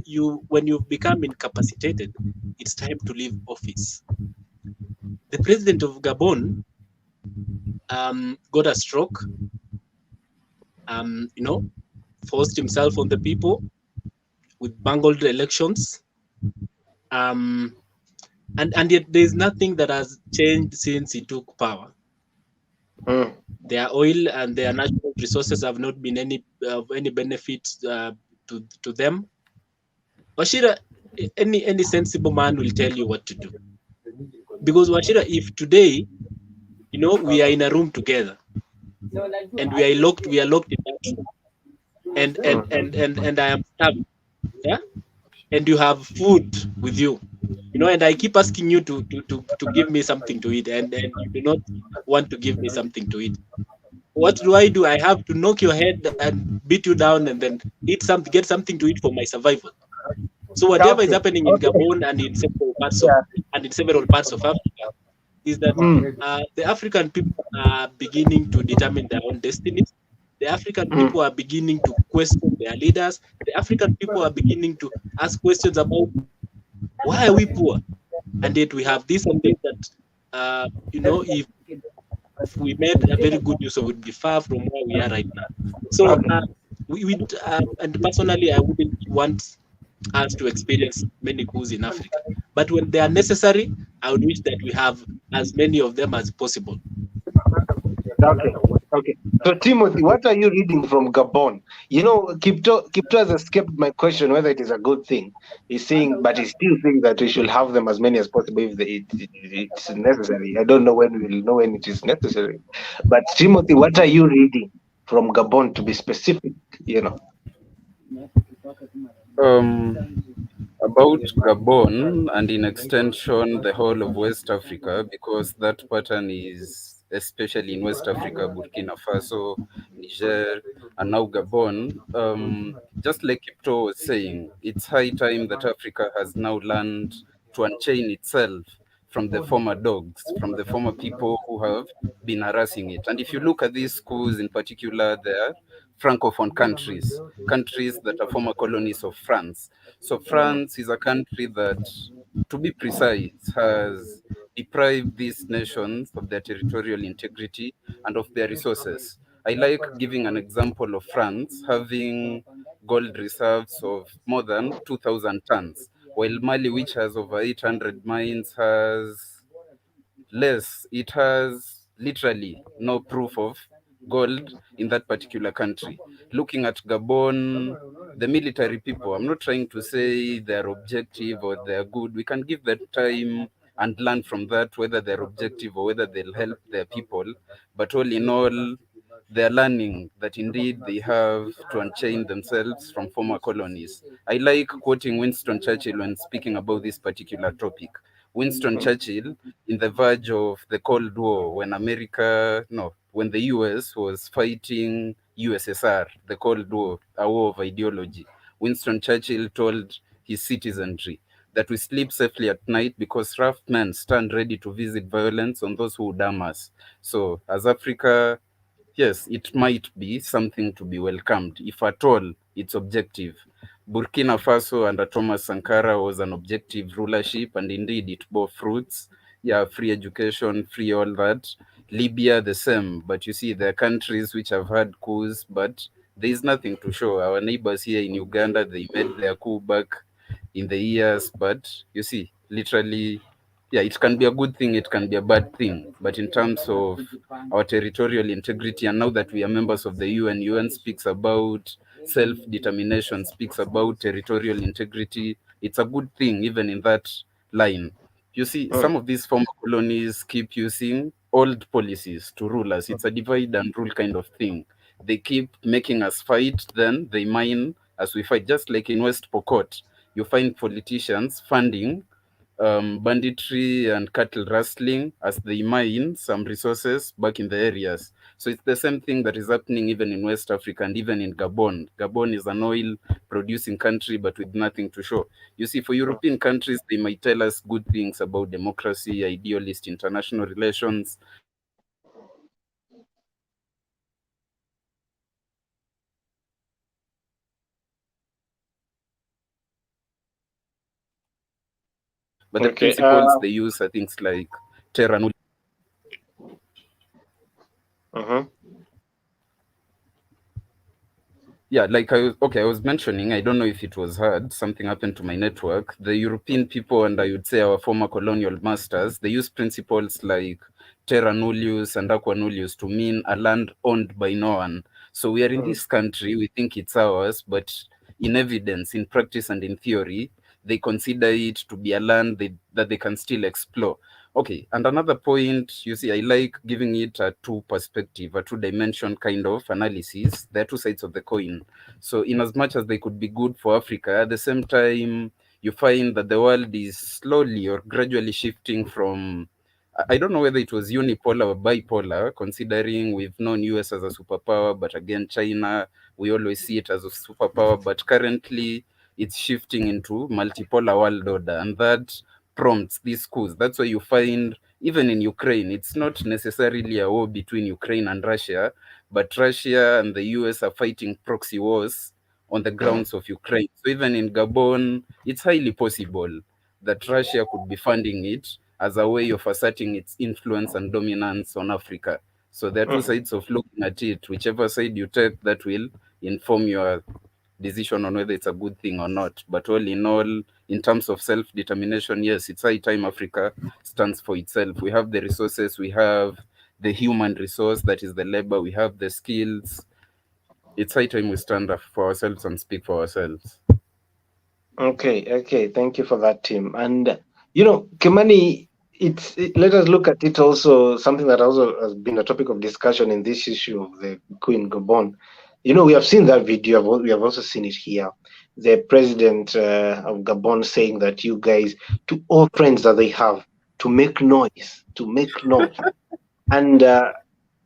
when you've become incapacitated, it's time to leave office. The president of Gabon got a stroke, forced himself on the people with bungled elections. And yet there's nothing that has changed since he took power. Their oil and their natural resources have not been any benefit to them. Washira, any sensible man will tell you what to do. Because Washira, if today, we are in a room together and we are locked in that room, and I am starving, yeah, and you have food with you, and I keep asking you to give me something to eat, and you do not want to give me something to eat. What do? I have to knock your head and beat you down and then get something to eat for my survival. So whatever is happening in Gabon and in several parts of Africa is that the African people are beginning to determine their own destinies. The African people are beginning to question their leaders. The African people are beginning to ask questions about why are we poor, and yet we have this and that. If we made a very good use of it, would be far from where we are right now. So and personally, I wouldn't want us to experience many coups in Africa. But when they are necessary, I would wish that we have as many of them as possible. Okay. So Timothy, what are you reading from Gabon? Kipto has escaped my question whether it is a good thing. He's saying, but he still thinks that we should have them as many as possible if it's necessary. I don't know when we'll know when it is necessary. But Timothy, what are you reading from Gabon, to be specific? About Gabon and in extension the whole of West Africa, because that pattern is especially in West Africa, Burkina Faso, Niger, and now Gabon. Just like Kipto was saying, it's high time that Africa has now learned to unchain itself from the former dogs, from the former people who have been harassing it. And if you look at these schools in particular, they are Francophone countries that are former colonies of France. So France is a country that, to be precise, has deprived these nations of their territorial integrity and of their resources. I like giving an example of France having gold reserves of more than 2,000 tons, while Mali, which has over 800 mines, has less. It has literally no proof of gold in that particular country. Looking at Gabon, the military people, I'm not trying to say they're objective or they're good. We can give that time and learn from that whether they're objective or whether they'll help their people. But all in all, they're learning that indeed they have to unchain themselves from former colonies. I like quoting Winston Churchill when speaking about this particular topic. Winston Churchill, in the verge of the Cold War, when the US was fighting USSR, the Cold War, a war of ideology, Winston Churchill told his citizenry that we sleep safely at night because rough men stand ready to visit violence on those who would harm us. So as Africa, yes, it might be something to be welcomed, if at all it's objective. Burkina Faso under Thomas Sankara was an objective rulership, and indeed it bore fruits. Yeah, free education, free all that. Libya, the same. But you see, there are countries which have had coups, but there is nothing to show. Our neighbors here in Uganda, they made their coup back in the years, but you see, literally, yeah, it can be a good thing, it can be a bad thing. But in terms of our territorial integrity, and now that we are members of the UN speaks about self-determination, speaks about territorial integrity. It's a good thing, even in that line. You see, some of these former colonies keep using old policies to rule us. It's a divide and rule kind of thing. They keep making us fight, then they mine as we fight. Just like in West Pokot, you find politicians funding banditry and cattle rustling as they mine some resources back in the areas. So it's the same thing that is happening even in West Africa and even in Gabon. Gabon is an oil producing country but with nothing to show. You see, for European countries, they might tell us good things about democracy, idealist international relations, but the Okay. principles they use are things like terra nullius. Yeah, like I was mentioning, I don't know if it was heard, something happened to my network. The European people, and I would say our former colonial masters, they use principles like terra nullius and aqua nullius to mean a land owned by no one. So we are in this country, we think it's ours, but in evidence, in practice, and in theory, they consider it to be a land that they can still explore. Okay, and another point, you see, I like giving it a two perspective, a two-dimension kind of analysis. There are two sides of the coin. So in as much as they could be good for Africa, at the same time, you find that the world is slowly or gradually shifting from, I don't know whether it was unipolar or bipolar, considering we've known US as a superpower, but again, China, we always see it as a superpower, but currently it's shifting into multipolar world order. And that prompts these coups. That's why you find, even in Ukraine, it's not necessarily a war between Ukraine and Russia, but Russia and the US are fighting proxy wars on the grounds of Ukraine. So even in Gabon, it's highly possible that Russia could be funding it as a way of asserting its influence and dominance on Africa. So there are two sides of looking at it. Whichever side you take, that will inform your decision on whether it's a good thing or not. But all in all, in terms of self-determination, yes, it's high time Africa stands for itself. We have the resources, we have the human resource, that is the labor, we have the skills. It's high time we stand up for ourselves and speak for ourselves. Okay. Thank you for that, Tim. And Kimani, let us look at it also. Something that also has been a topic of discussion in this issue of the Queen Gabon. We have seen that video. We have also seen it here. The president of Gabon saying that you guys, to all friends that they have, to make noise, and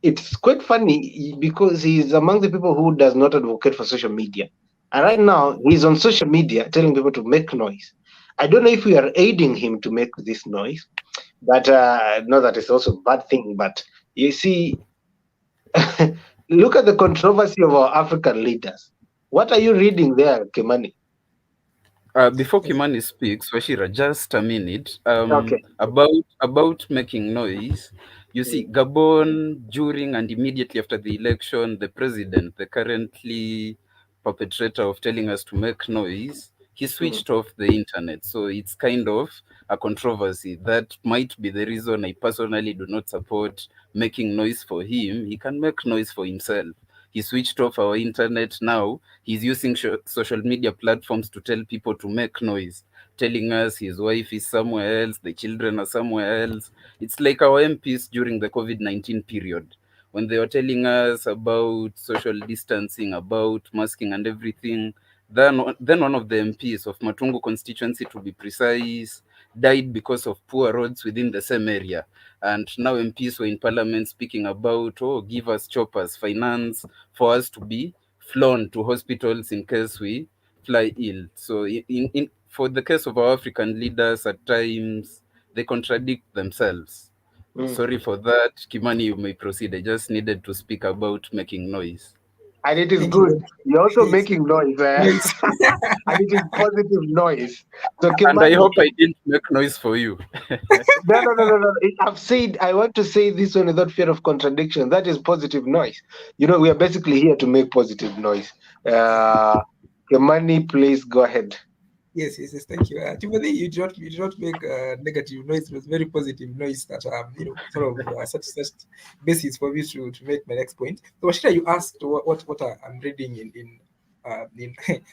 it's quite funny because he's among the people who does not advocate for social media. And right now, he's on social media telling people to make noise. I don't know if we are aiding him to make this noise, but not that it's also a bad thing. But you see, look at the controversy of our African leaders. What are you reading there, Kimani? Before Kimani speaks, Washira, just a minute. Okay. About making noise. You see, Gabon, during and immediately after the election, the president, the currently perpetrator of telling us to make noise, he switched off the internet. So it's kind of a controversy. That might be the reason I personally do not support making noise for him. He can make noise for himself. He switched off our internet. Now he's using social media platforms to tell people to make noise, telling us his wife is somewhere else, the children are somewhere else. It's like our MPs during the COVID-19 period, when they were telling us about social distancing, about masking and everything. Then one of the MPs of Matungu constituency, to be precise, died because of poor roads within the same area. And now MPs were in parliament speaking about, oh, give us choppers, finance for us to be flown to hospitals in case we fly ill. So for the case of our African leaders, at times they contradict themselves. Sorry for that. Kimani, you may proceed. I just needed to speak about making noise. And it is Thank good. you. You're also Yes. making noise. Yes. And it is positive noise. So Kimani, And I hope I didn't make noise for you. No. I've said I want to say this one without fear of contradiction. That is positive noise. We are basically here to make positive noise. Kimani, please go ahead. Yes. Thank you. Timothy, you did not make negative noise. It was very positive noise that sort of such basis for me to make my next point. So, Washira, you asked what I'm reading in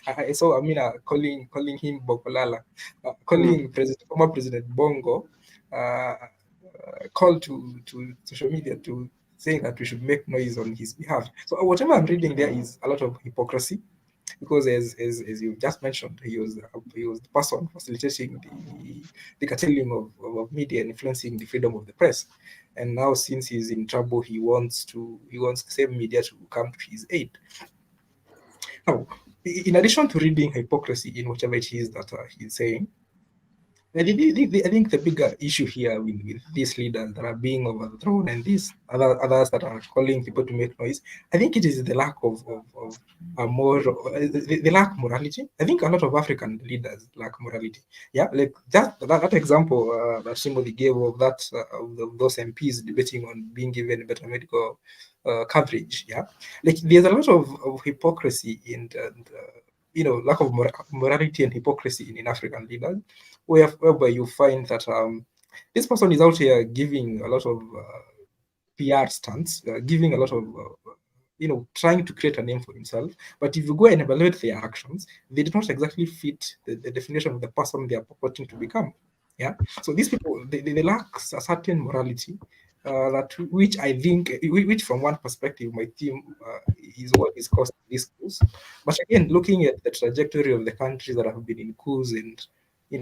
I saw Amina calling him Bokolala, calling former President Bongo, call to social media to saying that we should make noise on his behalf. So whatever I'm reading there is a lot of hypocrisy, because as you just mentioned, he was the person facilitating the curtailing of media and influencing the freedom of the press. And now, since he's in trouble, he wants the same media to come to his aid. Now, in addition to reading hypocrisy in whatever it is that he's saying, I think the bigger issue here with these leaders that are being overthrown and these others that are calling people to make noise, I think it is the lack of the lack of morality. I think a lot of African leaders lack morality. Yeah, like that example that Timothy gave of that of those MPs debating on being given better medical coverage. Yeah, like there's a lot of hypocrisy and lack of morality and hypocrisy in African leaders, whereby you find that this person is out here giving a lot of PR stunts, giving a lot of, trying to create a name for himself. But if you go and evaluate their actions, they do not exactly fit the definition of the person they are purporting to become. Yeah. So these people, they lack a certain morality, which I think, which from one perspective might seem is what is causing these coups. But again, looking at the trajectory of the countries that have been in coups and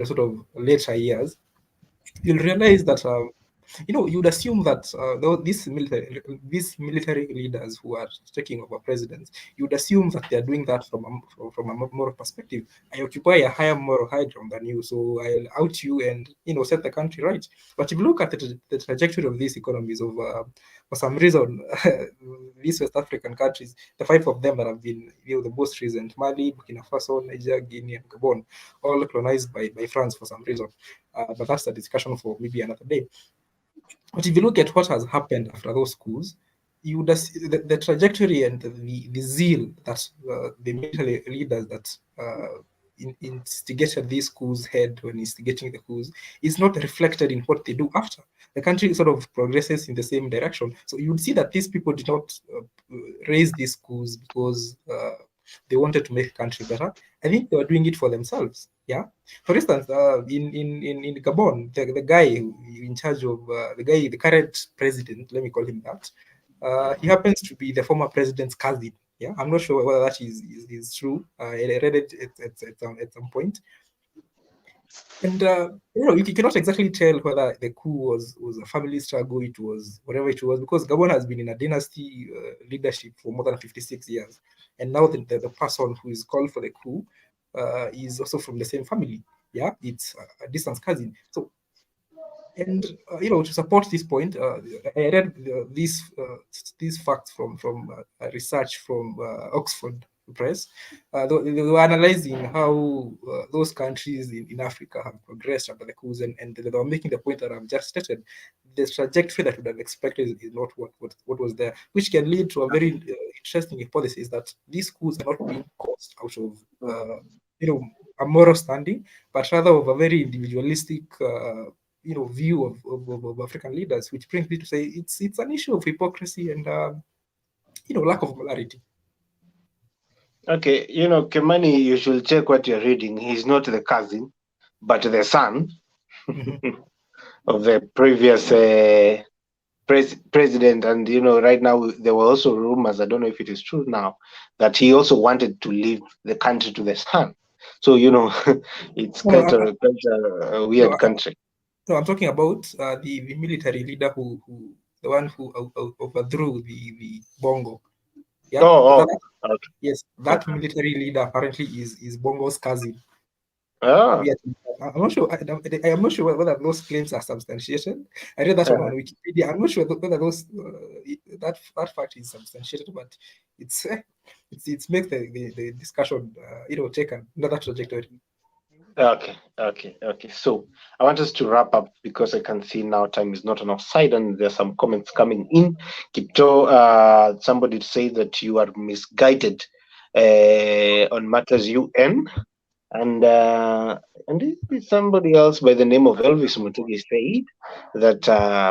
sort of later years, you'll realize that you'd assume that these military leaders who are taking over presidents, you'd assume that they are doing that from a moral perspective. I occupy a higher moral high ground than you, so I'll out you and set the country right. But if you look at the trajectory of these economies of for some reason, these West African countries, the 5 of them that have been the most recent, Mali, Burkina Faso, Niger, Guinea, and Gabon, all colonized by France for some reason. But that's a discussion for maybe another day. But if you look at what has happened after those coups, you would see the trajectory and the zeal that the military leaders that instigated these coups had when instigating the coups is not reflected in what they do after. The country sort of progresses in the same direction. So you would see that these people did not raise these coups because they wanted to make the country better. I think they were doing it for themselves. Yeah. For instance, in Gabon, the guy in charge of the current president, let me call him that, he happens to be the former president's cousin. Yeah, I'm not sure whether that is true. I read it at some point. And you cannot exactly tell whether the coup was a family struggle, it was whatever it was, because Gabon has been in a dynasty leadership for more than 56 years. And now the person who is called for the coup is also from the same family. Yeah, it's a distant cousin. So, and to support this point, I read these facts from research from Oxford Press. They were analyzing how those countries in Africa have progressed after the coups, and they were making the point that I've just stated. The trajectory that would have expected is not what was there, which can lead to a very interesting hypothesis that these coups are not being caused out of a moral standing, but rather of a very individualistic view of African leaders, which brings me to say it's an issue of hypocrisy and lack of morality. Okay, Kimani, you should check what you're reading. He's not the cousin, but the son of the previous president. And, right now there were also rumors, I don't know if it is true now, that he also wanted to leave the country to the son. So, it's quite a weird country. No, I'm talking about the military leader who the one who overthrew the Bongo. Yeah. Okay. Yes, that military leader apparently is Bongo's cousin. Oh. Yes, I'm not sure. I am not sure whether those claims are substantiated. I read that on Wikipedia. I'm not sure whether those that fact is substantiated, but it's makes the discussion take another trajectory. Okay. So I want us to wrap up because I can see now time is not on our side and there's some comments coming in. Kipto, somebody say that you are misguided on matters UN, and somebody else by the name of Elvis Mutigi said that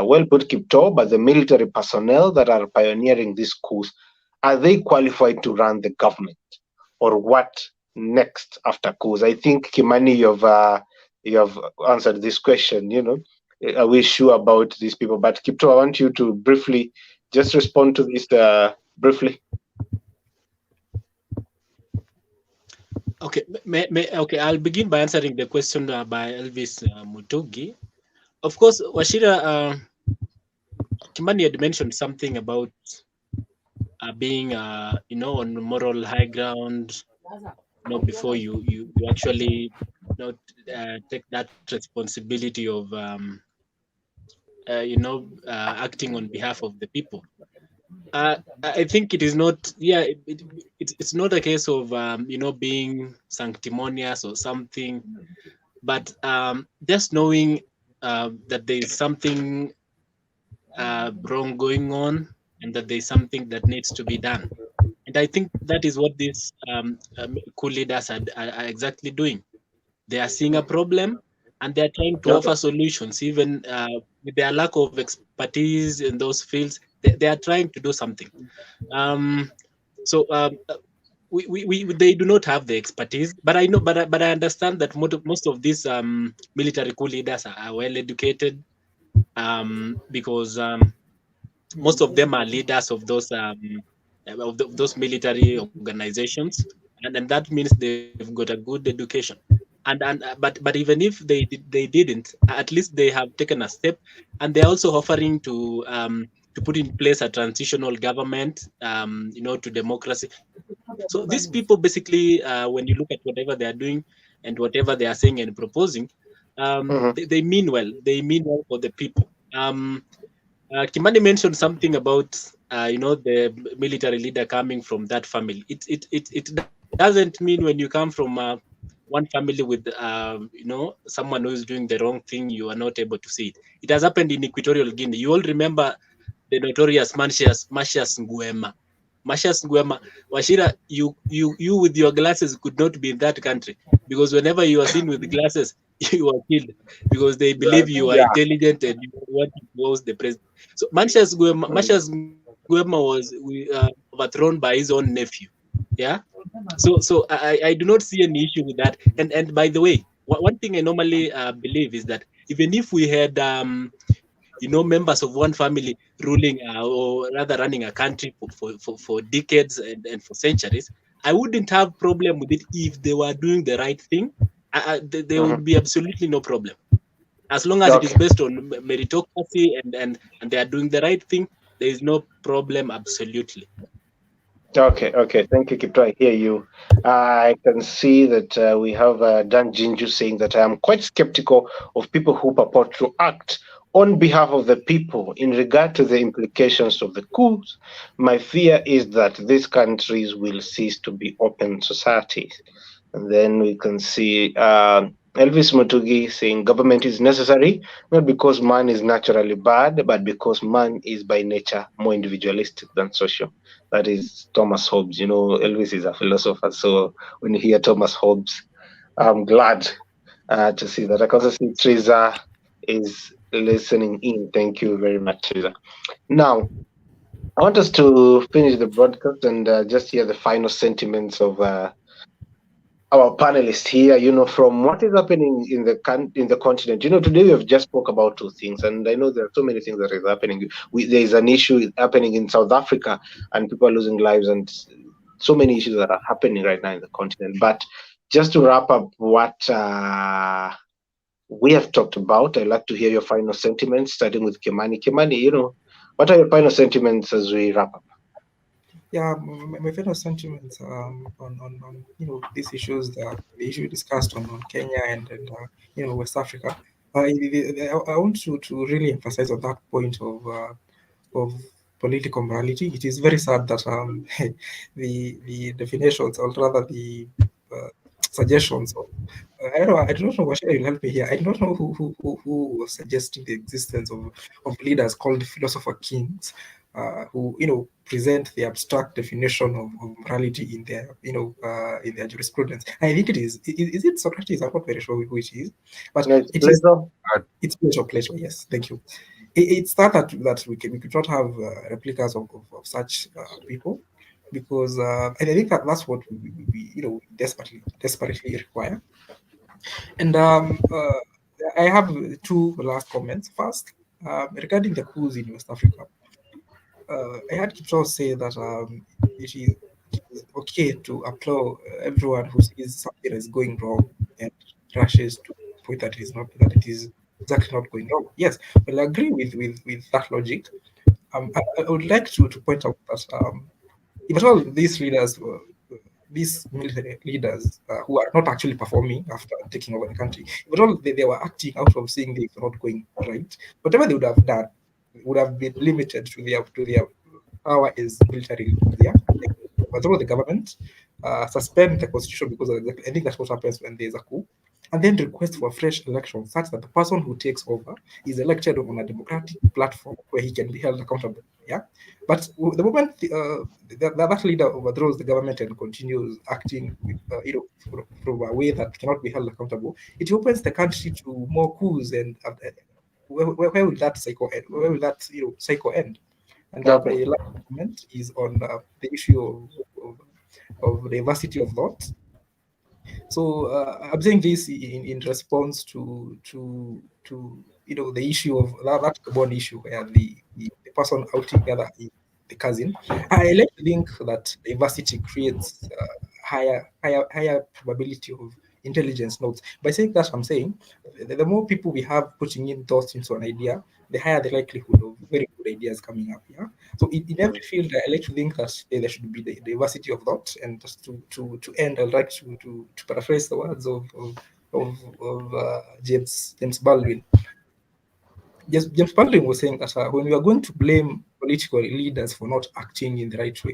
well put, Kipto, but the military personnel that are pioneering these coups, are they qualified to run the government, or what next after coups? I think, Kimani, you have answered this question. Are we sure about these people? But Kipto, I want you to briefly just respond to this briefly. Okay, okay. I'll begin by answering the question by Elvis Mutugi. Of course, Washira Kimani had mentioned something about being, on moral high ground, before you actually, take that responsibility of, acting on behalf of the people. I think it is not. Yeah, it's not a case of being sanctimonious or something, but just knowing that there is something wrong going on, and that there is something that needs to be done. And I think that is what these cool leaders are exactly doing. They are seeing a problem, and they are trying to offer solutions, even with their lack of expertise in those fields. They are trying to do something. So they do not have the expertise, but I know, but I understand that most of these military coup leaders are well educated, because most of them are leaders of those those military organizations, and that means they've got a good education. But even if they didn't, at least they have taken a step, and they're also offering to put in place a transitional government, to democracy. So these people basically, when you look at whatever they are doing and whatever they are saying and proposing, they mean well. They mean well for the people. Kimani mentioned something about the military leader coming from that family. It doesn't mean when you come from one family with someone who is doing the wrong thing, you are not able to see it. It has happened in Equatorial Guinea. You all remember the notorious Marcius Nguema. Marcius Nguema, Washira, you with your glasses could not be in that country, because whenever you are seen with glasses, you are killed, because they believe you are intelligent and you want to host the president. So Marcius Nguema was overthrown by his own nephew. Yeah. So I do not see any issue with that. And by the way, one thing I normally believe is that even if we had members of one family ruling, or rather running a country for decades and for centuries, I wouldn't have problem with it if they were doing the right thing. There would be absolutely no problem, as long as it is based on meritocracy and they are doing the right thing. There is no problem, absolutely. Okay. Thank you, Kipto. I hear you. I can see that we have Dan Jinju saying that I am quite skeptical of people who purport to act on behalf of the people in regard to the implications of the coups. My fear is that these countries will cease to be open societies. And then we can see Elvis Mutugi saying government is necessary, not because man is naturally bad, but because man is by nature more individualistic than social. That is Thomas Hobbes. Elvis is a philosopher. So when you hear Thomas Hobbes, I'm glad to see that. I can also see Teresa is listening in. Thank you very much, Teresa. Now, I want us to finish the broadcast and just hear the final sentiments of our panelists here, from what is happening in the continent. Today we have just spoke about two things, and I know there are so many things that is happening. There is an issue happening in South Africa, and people are losing lives, and so many issues that are happening right now in the continent. But just to wrap up what we have talked about, I'd like to hear your final sentiments, starting with Kimani. Kimani, what are your final sentiments as we wrap up? Yeah, my final sentiments on these issues, the issue discussed on Kenya and West Africa. I want to really emphasize on that point of political morality. It is very sad that the definitions, or rather the suggestions of I do not know what will help me here. I do not know who was suggesting the existence of leaders called philosopher kings, who present the abstract definition of morality in their in their jurisprudence. I think it is it Socrates? I'm not very sure who it is, but no, it's pleasure. Yes, thank you. It's that we could not have replicas of such people, because I think that's what we desperately require. And I have two last comments. First, regarding the coups in West Africa, I heard Kipto say that it is okay to applaud everyone who sees something is going wrong and rushes to point that it is exactly not going wrong. Yes, well, I agree with that logic. I would like to point out that if at all these leaders, these military leaders who are not actually performing after taking over the country, if at all they were acting out of seeing things not going right, whatever they would have done would have been limited to their power as military leaders. Yeah, like, control the government, suspend the constitution because of I think that's what happens when there's a coup, and then request for a fresh election such that the person who takes over is elected on a democratic platform where he can be held accountable. Yeah, but the moment that leader overthrows the government and continues acting with, from a way that cannot be held accountable, it opens the country to more coups. And where will that cycle end? Where will that cycle end? And my last comment is on the issue of diversity of thought. So I'm saying this in response to the issue of that GABON issue where the person outing the cousin. I like to think that diversity creates higher probability of intelligence notes. By saying that, I'm saying the more people we have putting in thoughts into an idea, the higher the likelihood of very good ideas coming up. Yeah. So in every field, I like to think that there should be the diversity of thought. And just to end, I'd like to paraphrase the words of James Baldwin. James Baldwin was saying that when we are going to blame political leaders for not acting in the right way,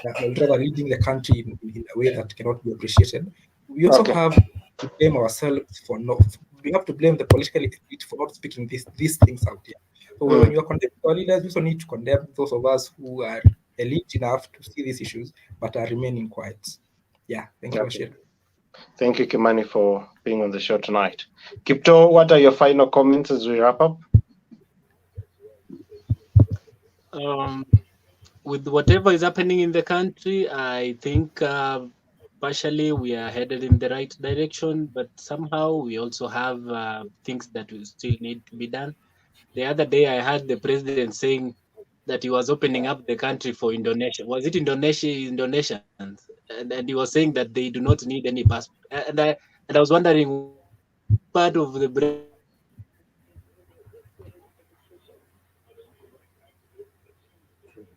or rather leading the country in a way that cannot be appreciated, we also have to blame ourselves for not. We have to blame the political elite for not speaking these things out here. So when you are condemning our leaders, you also need to condemn those of us who are elite enough to see these issues but are remaining quiet. Yeah, thank you, Ashir. Thank you, Kimani, for being on the show tonight. Kipto, what are your final comments as we wrap up? With whatever is happening in the country, I think partially we are headed in the right direction, but somehow we also have things that will still need to be done. The other day, I heard the president saying that he was opening up the country for Indonesia. Was it Indonesians? And he was saying that they do not need any passport. And I was wondering, part of the brain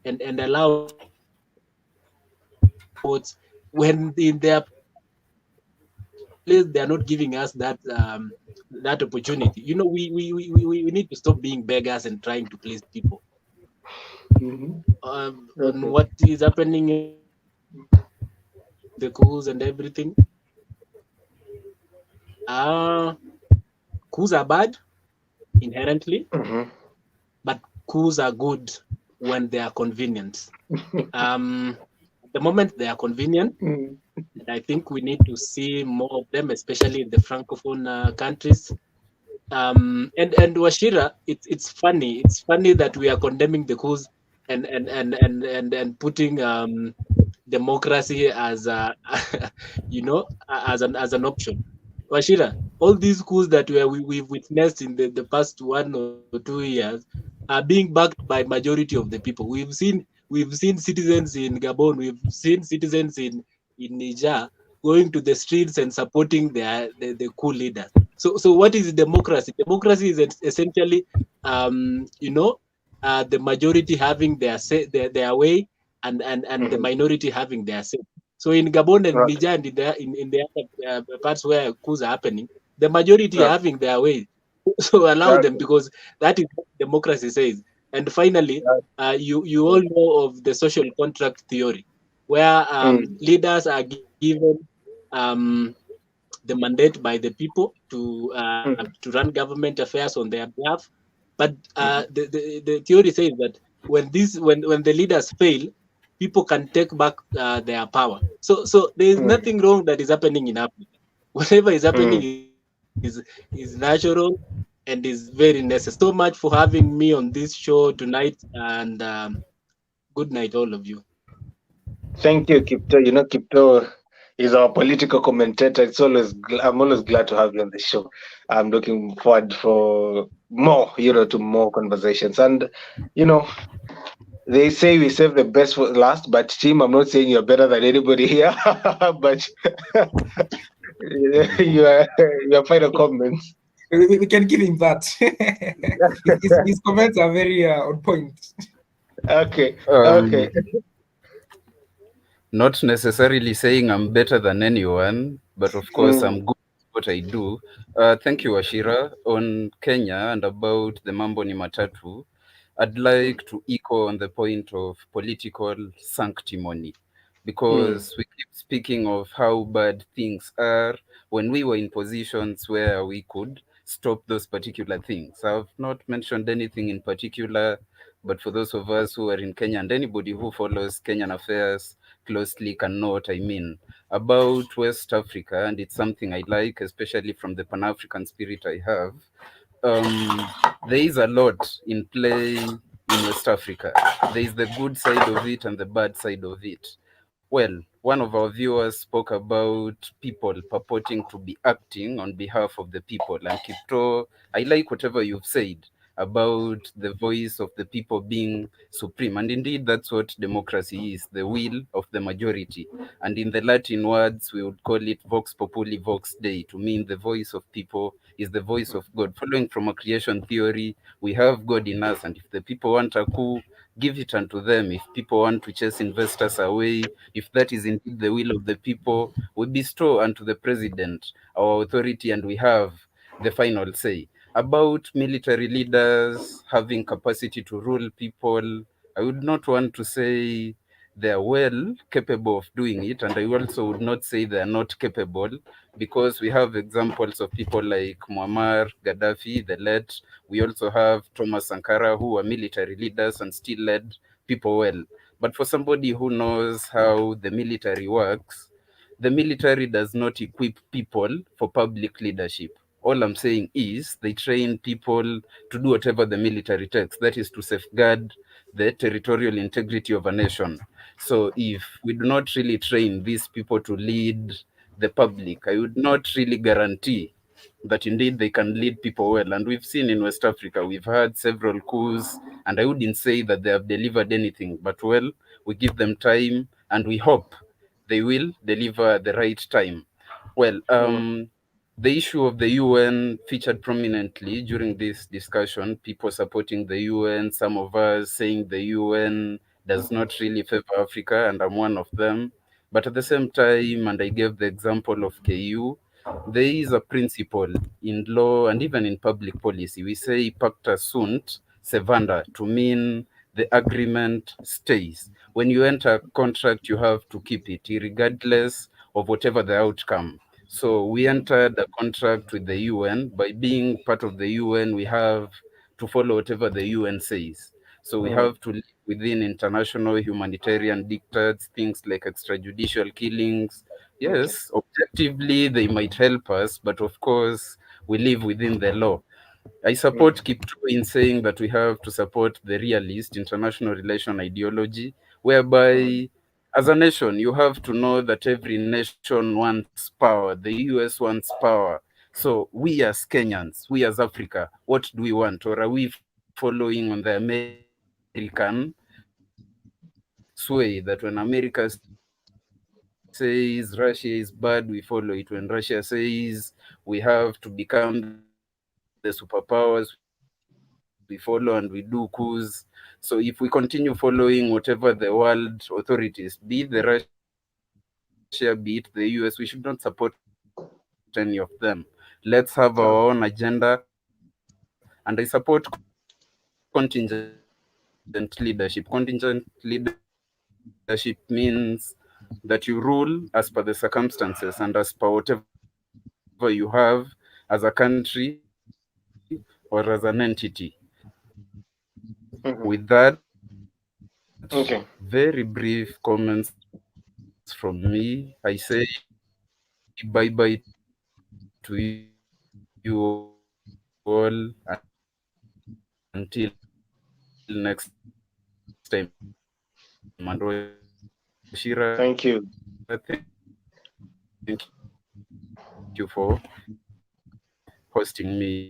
and allow when in their place they are not giving us that that opportunity. You know, we need to stop being beggars and trying to please people. On what is happening in the coups and everything. Coups are bad inherently, but coups are good when they are convenient. The moment they are convenient, I think we need to see more of them, especially in the francophone countries. And Washira, it's funny. It's funny that we are condemning the coups and putting democracy as a as an option. Washira, all these coups that we've witnessed in the past 1 or 2 years are being backed by majority of the people. We've seen citizens in Gabon, we've seen citizens in Niger going to the streets and supporting the coup leaders. So what is democracy? Democracy is essentially the majority having their way and the minority having their say. So in Gabon and Niger and in the other parts where coups are happening, the majority are having their way. So allow them, because that is what democracy says. And finally, you all know of the social contract theory, where leaders are given the mandate by the people to run government affairs on their behalf. But the theory says that when the leaders fail, people can take back their power. So there is nothing wrong that is happening in Africa. Whatever is happening is natural and is very necessary. So much for having me on this show tonight, and good night, all of you. Thank you, Kipto. You know, Kipto is our political commentator. I'm always glad to have you on the show. I'm looking forward for more, to more conversations. And, They say we save the best for last, but Tim, I'm not saying you're better than anybody here, but your final comments. We can give him that. His comments are very on point. Okay, Um, okay. Not necessarily saying I'm better than anyone, but of course Mm, I'm good at what I do. Thank you, Ashira. On Kenya and about the Mambo ni Matatu, I'd like to echo on the point of political sanctimony mm, because we keep speaking of how bad things are when we were in positions where we could stop those particular things. I've not mentioned anything in particular, but for those of us who are in Kenya and anybody who follows Kenyan affairs closely can know what I mean about West Africa, and it's something I like, especially from the Pan African spirit I have. um, there is a lot in play in West Africa. There is the good side of it and the bad side of it. Well, one of our viewers spoke about people purporting to be acting on behalf of the people. And Kipto, I like whatever you've said about the voice of the people being supreme. And indeed, that's what democracy is, the will of the majority. And in the Latin words, we would call it vox populi vox dei, to mean the voice of people is the voice of God. Following from a creation theory, we have God in us. And if the people want a coup, give it unto them. If people want to chase investors away, if that is indeed the will of the people, we bestow unto the president our authority and we have the final say. About military leaders having capacity to rule people, I would not want to say they are well capable of doing it, and I also would not say they are not capable because we have examples of people like Muammar Gaddafi, the late. We also have Thomas Sankara, who were military leaders and still led people well. But for somebody who knows how the military works, the military does not equip people for public leadership. All I'm saying is they train people to do whatever the military takes, that is to safeguard the territorial integrity of a nation. So if we do not really train these people to lead the public, I would not really guarantee that indeed they can lead people well. And we've seen in West Africa, we've had several coups, and I wouldn't say that they have delivered anything, but well, we give them time and we hope they will deliver at the right time. Well, mm, the issue of the UN featured prominently during this discussion, people supporting the UN, some of us saying the UN does not really favor Africa, and I'm one of them. But at the same time, and I gave the example of KU, there is a principle in law and even in public policy. We say pacta sunt servanda, to mean the agreement stays. When you enter a contract, you have to keep it, regardless of whatever the outcome. So we entered a contract with the UN. By being part of the UN, we have to follow whatever the UN says. So we mm, have to live within international humanitarian dictates, things like extrajudicial killings. okay. Yes, objectively they might help us, but of course we live within the law. I Mm, support Kipto in saying that we have to support the realist international relation ideology, mm, whereby as a nation, you have to know that every nation wants power. The US wants power. So we as Kenyans, we as Africa, what do we want? Or are we following on the American sway that when America says Russia is bad, we follow it? When Russia says we have to become the superpowers, we follow and we do coups? So if we continue following whatever the world authorities, be it the Russia, be it the US, we should not support any of them. Let's have our own agenda, and I support contingent leadership. Contingent leadership means that you rule as per the circumstances and as per whatever you have. As a country, or as a nation, you have to become the superpowers we follow, and we do coups. So if we continue following whatever the world authorities, be it the Russia, be it the US, we should not support any of them. mhm. With that, Okay. very brief comments from me. I say bye bye to you all until next time, and Washira, thank you for Thank you. hosting me here.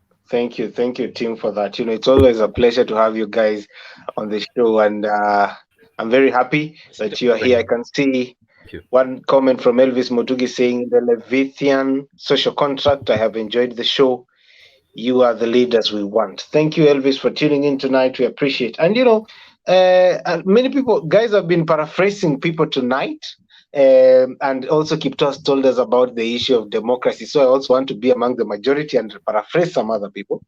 Thank Thank you, team, for that. It's always a pleasure to have you guys on the show, and I'm very happy that you are here. I can see Thank you. one comment from Elvis Motugi saying, "The Levithian social contract. I have enjoyed the show. You are the leaders we want." Thank you, Elvis, for tuning in tonight. We appreciate. And many people, guys, have been paraphrasing people tonight. And also Kiptos told us about the issue of democracy. So I also want to be among the majority and paraphrase some other people.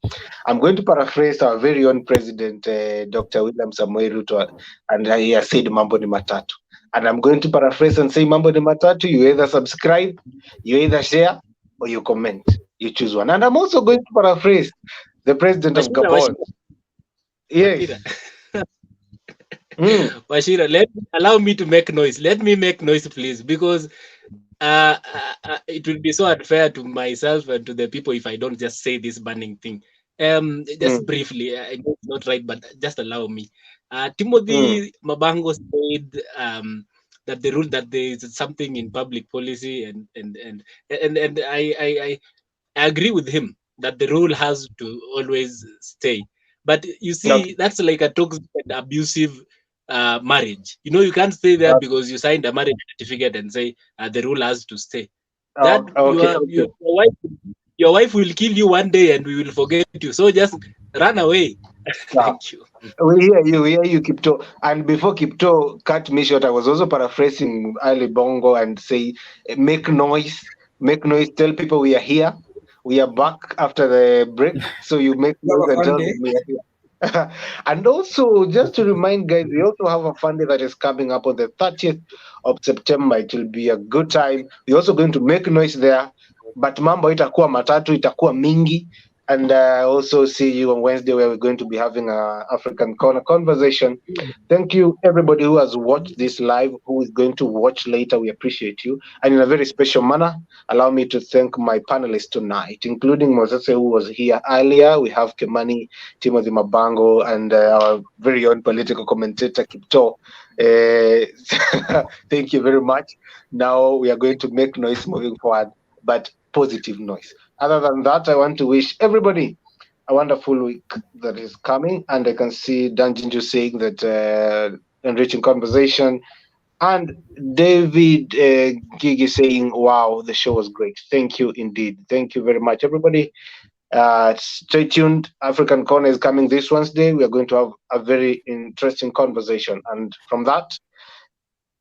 I'm going to paraphrase our very own president, Dr. William Samoei Ruto, and he has said Mambo ni Matatu. And I'm going to paraphrase and say Mambo ni Matatu. You either subscribe, you either share, or you comment. You choose one. And I'm also going to paraphrase the president of Gabon. Yes. Washira, allow me to make noise. Let me make noise, please, because it will be so unfair to myself and to the people if I don't just say this burning thing. Just briefly, I know it's not right, but just allow me. Timothy Mabango said that the rule that there is something in public policy, and I agree with him that the rule has to always stay. But you see, that's like a toxic and abusive marriage. You can't stay there because you signed a marriage certificate and say the rule has to stay. Your wife will kill you one day and we will forget you. So just run away. Thank you. We hear you, Kipto. And before Kipto cut me short, I was also paraphrasing Ali Bongo and say, make noise, tell people we are here. We are back after the break. So you make noise and tell them we are here. And also, just to remind guys, we also have a fun day that is coming up on the 30th of September. It will be a good time. We're also going to make noise there. But mambo itakuwa matatu, itakuwa mingi. And also see you on Wednesday where we're going to be having an African Corner conversation. Thank you, everybody who has watched this live, who is going to watch later. We appreciate you. And in a very special manner, allow me to thank my panelists tonight, including Moses, who was here earlier. We have Kimani, Timothy Mabango, and our very own political commentator, Kipto. Thank you very much. Now we are going to make noise moving forward, but positive noise. Other than that, I want to wish everybody a wonderful week that is coming. And I can see Danjinju saying that enriching conversation. And David Gigi saying, wow, the show was great. Thank you indeed. Thank you very much, everybody. Stay tuned. African Corner is coming this Wednesday. We are going to have a very interesting conversation. And from that,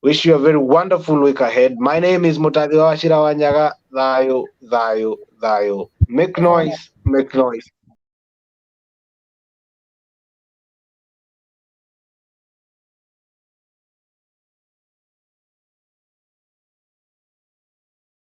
wish you a very wonderful week ahead. My name is Mutadhi Washira Wanyaga. Dhayo. Make noise.